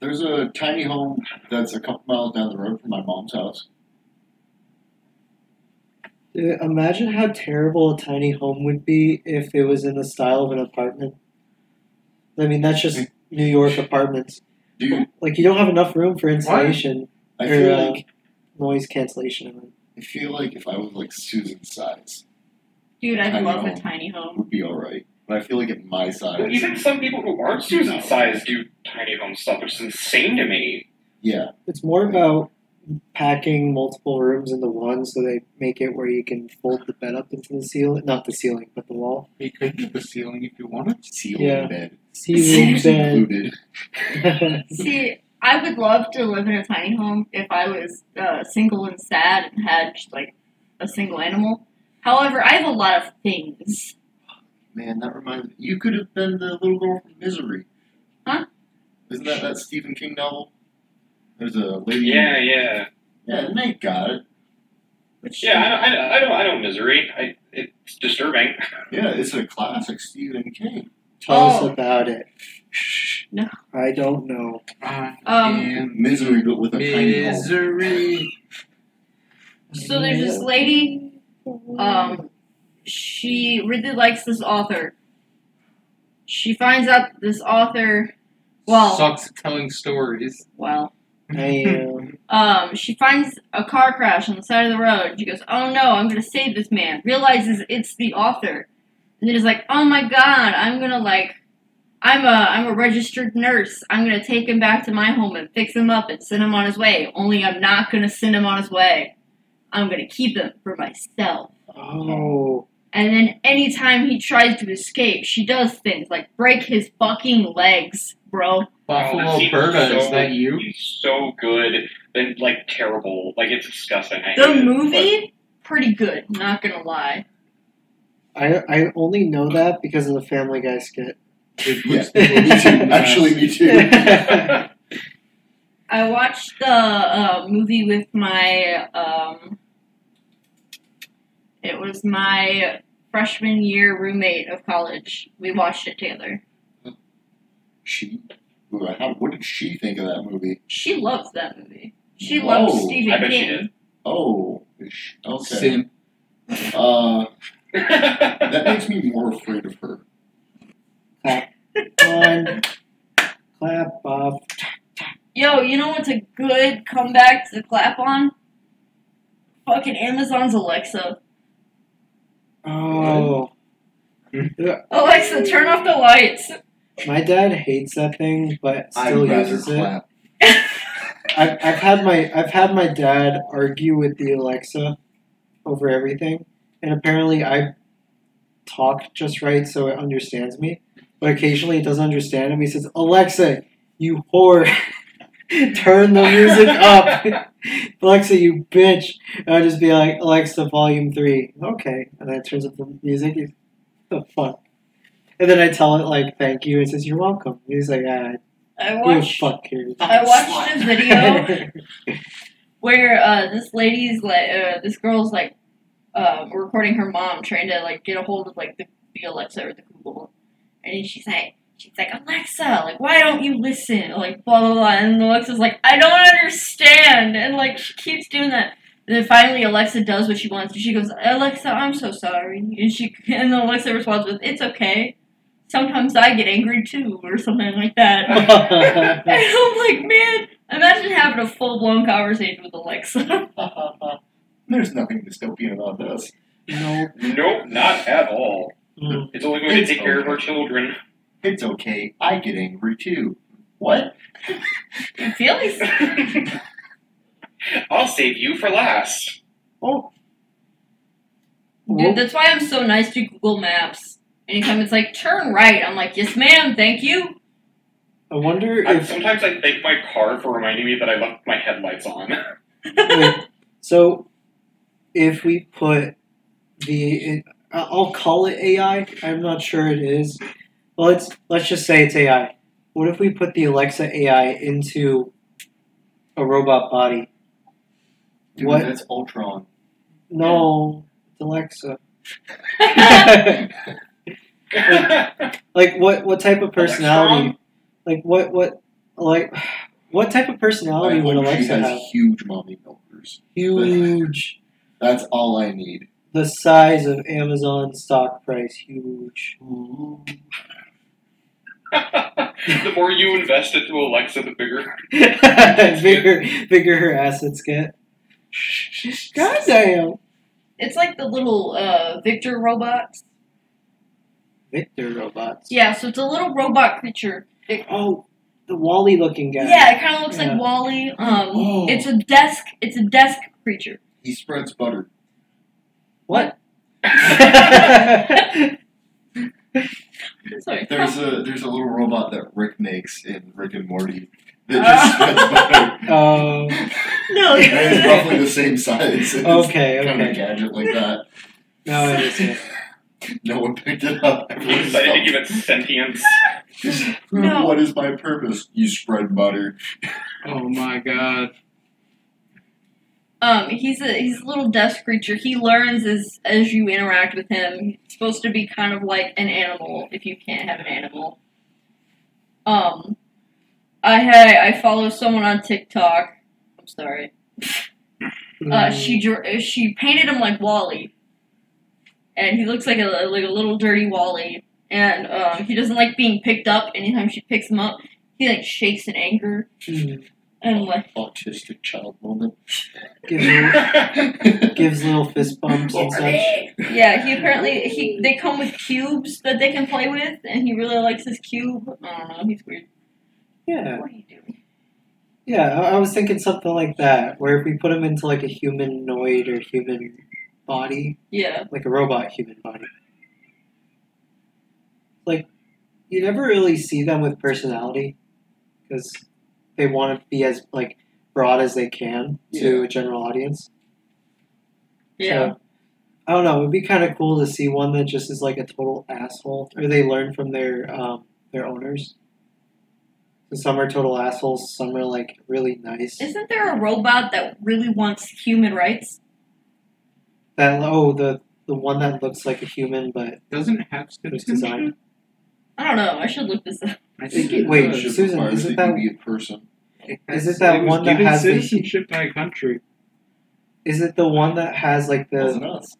there's a tiny home that's a couple miles down the road from my mom's house. Dude, imagine how terrible a tiny home would be if it was in the style of an apartment. I mean, that's just New York apartments. Dude, Like, you don't have enough room for insulation I or feel like noise cancellation. if I was like Susan's size, Dude, I'd Tiny love a home. tiny it home. would be alright. But I feel like at my size, Well, even some people who aren't Susan's size do tiny home stuff, which is insane to me. yeah, It's more about packing multiple rooms into one, so they make it where you can fold the bed up into the ceiling. Not the ceiling, but the wall. You could do the ceiling if you wanted. ceiling Yeah. bed Ceiling bed. included. See, I would love to live in a tiny home if I was single and sad and had just, like, a single animal. However, I have a lot of things. Man, that reminds me. You could have been the little girl from Misery. Huh? Isn't that Stephen King novel? There's a lady. Yeah. Yeah, Nate got it. Which, Yeah, I know Misery. It's disturbing. Yeah, it's a classic Stephen King. Tell us Oh. about it. No. I don't know. I Um, am Misery, but with a tiny home. misery. So there's this lady, she really likes this author. She finds out this author, Sucks at telling stories. she finds a car crash on the side of the road. She goes, "Oh no, I'm gonna save this man." Realizes it's the author, and then is like, "Oh my god, I'm a registered nurse. I'm gonna take him back to my home and fix him up and send him on his way. Only I'm not gonna send him on his way. I'm gonna keep him for myself." Oh. And then anytime he tries to escape, she does things like break his fucking legs, bro. Buffalo Oh, Berta, is that you? He's so good, then like terrible. Like it's disgusting. I The hate it, movie, pretty good, not gonna lie. I only know that because of the Family Guy skit. Yeah, me too. Actually, me too. I watched the movie with my, it was my freshman year roommate of college. We watched it together. What did she think of that movie? She loves that movie. She Whoa. loves I Stephen bet she King. did. Oh, okay. Sin. That makes me more afraid of her. On. Clap off. Yo, you know what's a good comeback to clap on? Fucking Amazon's Alexa. Oh. Alexa, turn off the lights. My dad hates that thing, but still I'd rather uses it. clap. I've had my dad argue with the Alexa over everything, and apparently I talk just right so it understands me, but occasionally it doesn't understand him. He says, "Alexa, you whore, turn the music up." "Alexa, you bitch." And I'll just be like, "Alexa, volume 3." "Okay," and then it turns up the music. He's, "The fuck." And then I tell it like, "Thank you." It says, "You're welcome." He's like, I "Who watched fuck cares?" I watched a video where this lady's like this girl's like recording her mom trying to like get a hold of like the Alexa or the Google, and she's like Alexa, like why don't you listen, like blah blah blah, and Alexa's like I don't understand, and like she keeps doing that. And then finally Alexa does what she wants, and she goes, "Alexa, I'm so sorry," and Alexa responds with, "It's okay. Sometimes I get angry too," or something like that. And I'm like, man, imagine having a full-blown conversation with Alexa. There's nothing dystopian about this. No. Nope, not at all. Mm. It's only going to take care of our children. It's okay. I get angry too. What? Feelings? I'll save you for last. Oh. Dude, that's why I'm so nice to Google Maps. Anytime it's like, turn right, I'm like, yes ma'am, thank you. I wonder if Sometimes I thank my car for reminding me that I left my headlights on. wait, so if we put I'll call it AI. I'm not sure it is. Well, let's just say it's AI. What if we put the Alexa AI into a robot body? Dude, What? that's Ultron. No, it's Alexa. Like what type of personality? Like what type of personality I would hope she Alexa has have? huge mommy milkers. Huge. That's all I need. The size of Amazon stock price, huge. The more you invest into Alexa, the bigger. bigger her assets get. Goddamn. It's like the little Victor robots. Victor robots. Yeah, so it's a little robot creature. Oh, the Wally looking guy. Yeah, it kind of looks Yeah. like Wally. Oh. It's a desk creature. He spreads butter. What? Sorry. There's a little robot that Rick makes in Rick and Morty that just spreads butter. Oh. No. And it's roughly the same size. It's Okay, kind of a okay. gadget like that. Now I understand. No one picked it up. You Everyone decided to give it stopped. sentience. No. What is my purpose? You spread butter. Oh my god. He's a little desk creature. He learns as you interact with him. He's supposed to be kind of like an animal if you can't have an animal. I follow someone on TikTok. I'm sorry. She painted him like Wally, and he looks like a little dirty Wally. And he doesn't like being picked up. Anytime she picks him up, he like shakes in anger and like Autistic child moment. gives little fist bumps and such. yeah. He apparently they come with cubes that they can play with, and he really likes his cube. I don't know. He's weird. Yeah, What are you doing? yeah. I was thinking something like that, where if we put him into like a humanoid or human body, Yeah. like a robot human body, like you never really see them with personality because they want to be as like broad as they can to a general audience. Yeah. So, I don't know. It would be kind of cool to see one that just is like a total asshole, or they learn from their owners. So some are total assholes. Some are like really nice. Isn't there a robot that really wants human rights? The one that looks like a human, but Doesn't it have it's citizenship? designed. I don't know. I should look this up. I think it Wait, does. Should Susan, require is it that you that- be a person? Is it that was one that given has the- citizenship by a country? Is it the one that has like Wasn't the? us.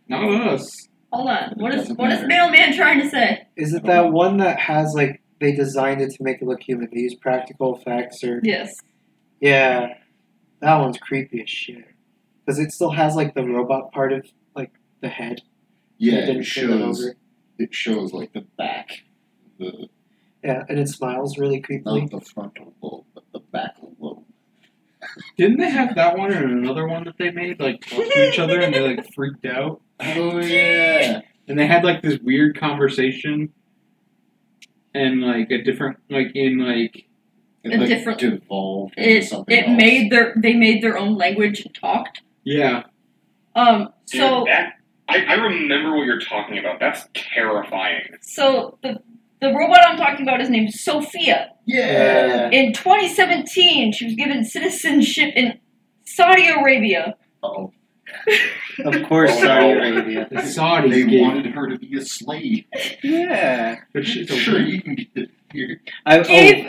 Not us. Hold on. What is Doesn't what is matter. Mailman trying to say? Is it that one that has like they designed it to make it look human? They use practical effects or Yes. yeah, that one's creepy as shit because it still has like the robot part of like the head. Yeah, They didn't it turn it shows. over. It shows like the back, the Yeah, and it smiles really creepily. not the frontal lobe, but the back lobe. Didn't they have that one and another one that they made like talk to each other and they like freaked out? Oh yeah. And they had like this weird conversation and like a different like in like It A like different- devolved into something else. They made their own language and talked. yeah. Dude, So I remember what you're talking about. That's terrifying. the robot I'm talking about is named Sophia. Yeah. In 2017, she was given citizenship in Saudi Arabia. Oh, Of course, Oh, Saudi no. Arabia. The Saudis they gave wanted her to be a slave. Yeah, but she's a Sure, you can get it here.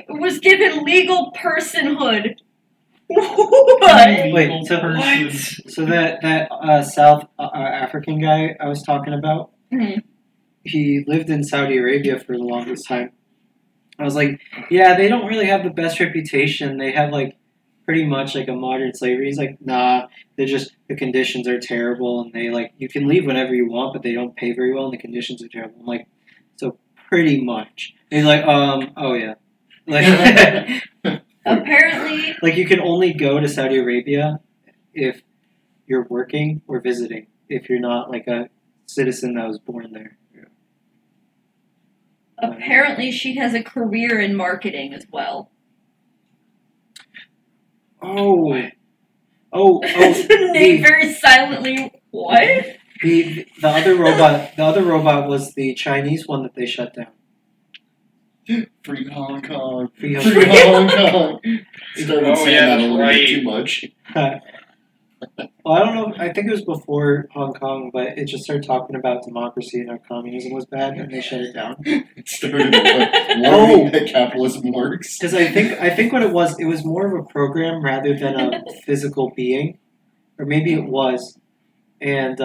Was given legal personhood. What? Wait, so So that South African guy I was talking about, Mhm. he lived in Saudi Arabia for the longest time. I was like, yeah, they don't really have the best reputation. They have like pretty much like a modern slavery. He's like, nah, the conditions are terrible, and they like you can leave whenever you want, but they don't pay very well, and the conditions are terrible. I'm like, so pretty much. And he's like, oh yeah, like. Apparently, Like, you can only go to Saudi Arabia if you're working or visiting, if you're not, like, a citizen that was born there. apparently, she has a career in marketing as well. Oh, Oh, Nate very silently. What? the other robot was the Chinese one that they shut down. Free Hong Kong. Free Hong Free Hong Kong. Oh, Started saying yeah, that a that's little right. bit too much. Well, I don't know. I think it was before Hong Kong, but it just started talking about democracy and how communism was bad, and they shut it down. It started learning that capitalism works. Because I think what it was more of a program rather than a physical being, or maybe it was, and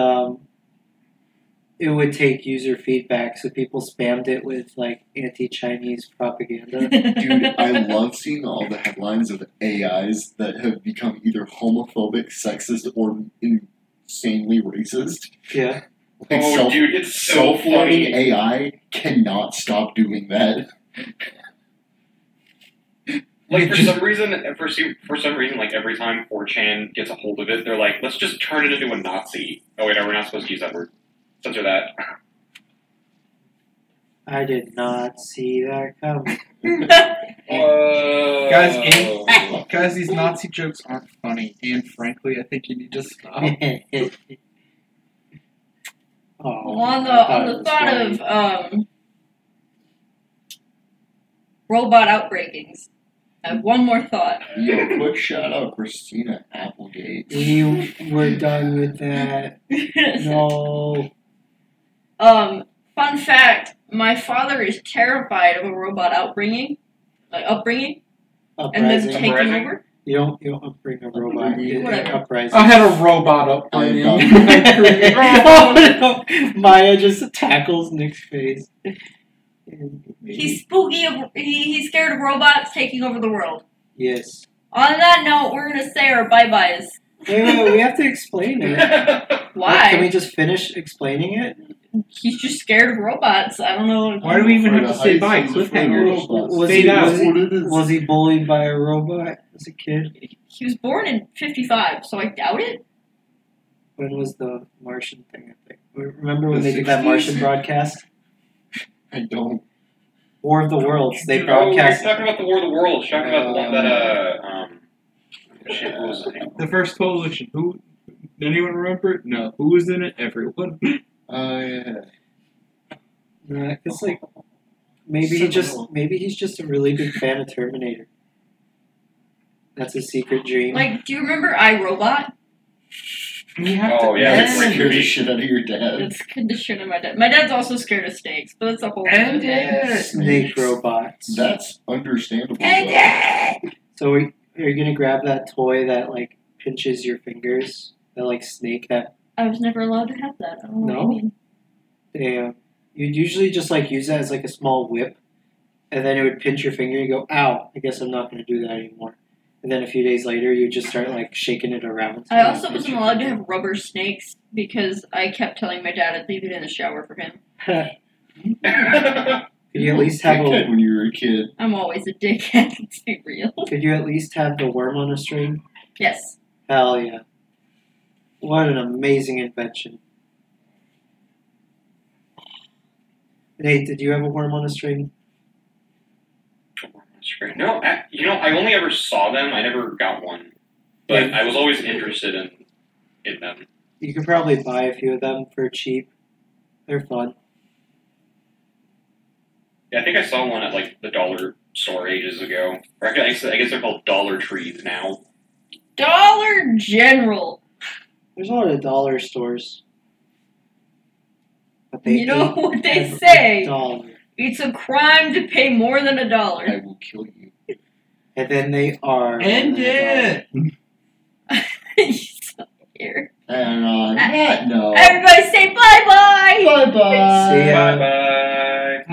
it would take user feedback, so people spammed it with like anti-Chinese propaganda. Dude, I love seeing all the headlines of AIs that have become either homophobic, sexist, or insanely racist. Yeah. Like Oh, dude, it's so self-learning funny. AI cannot stop doing that. Like for some reason, like every time 4chan gets a hold of it, they're like, let's just turn it into a Nazi. Oh wait, no, we're not supposed to use that word. Censor that. I did not see that coming. Guys, these Nazi jokes aren't funny, and frankly, I think you need to stop. On the thought of robot outbreakings, I have one more thought. Yo, quick shout out Christina Applegate. We were done with that. No. Fun fact: my father is terrified of a robot upbringing, and then Uprising. taking Uprising? over. You don't upbring a robot. Whatever. Uprising. I had a robot upbringing. Oh, no. Maya just tackles Nick's face. He's spooky. He's scared of robots taking over the world. Yes. On that note, we're gonna say our bye byes. Wait, we have to explain it. Why? Can we just finish explaining it? He's just scared of robots. I don't know. Why do we even have to say bye? Cliffhanger. Was Fade out. Was he bullied by a robot as a kid? He was born in '55, so I doubt it. When was the Martian thing? I think. Remember when The they did that 60s? Martian broadcast? I don't. War of the Worlds. They Oh, you're broadcast. talking about the War of the Worlds. You're talking about the one that shit, what was the name? The first coalition. Who? Anyone remember it? No. Who was in it? Everyone. Yeah. It's like maybe he's just a really big fan of Terminator. That's a secret dream. Like, do you remember iRobot? You have Oh, to yeah, end it's Scared the creepy. shit out of your dad. That's kind of shit of my dad. My dad's also scared of snakes, but that's a whole End other thing. it. Snake robots. That's understandable. End though. it! So are you gonna grab that toy that like pinches your fingers? That like snake hat? I was never allowed to have that. I don't know No? what you mean. Damn. You'd usually just like use that as like a small whip, and then it would pinch your finger and you go, ow, I guess I'm not gonna do that anymore. And then a few days later you just start like shaking it around. I also wasn't allowed to have rubber snakes because I kept telling my dad I'd leave it in the shower for him. Could you at least have Dickhead a when you were a kid. I'm always a dickhead, let's be real. Could you at least have the worm on a string? Yes. Hell yeah. What an amazing invention. Nate, did you have a worm on a string? No, I only ever saw them. I never got one, but I was always interested in them. You could probably buy a few of them for cheap. They're fun. Yeah, I think I saw one at like the dollar store ages ago. Or I guess they're called Dollar Trees now. Dollar General. There's a lot of dollar stores. But they You know ain't what they ever say? a dollar. It's a crime to pay more than $1. I will kill you. And then they are. End it. You so weird. And on that note, Everybody say bye-bye! bye bye. See ya. Bye bye.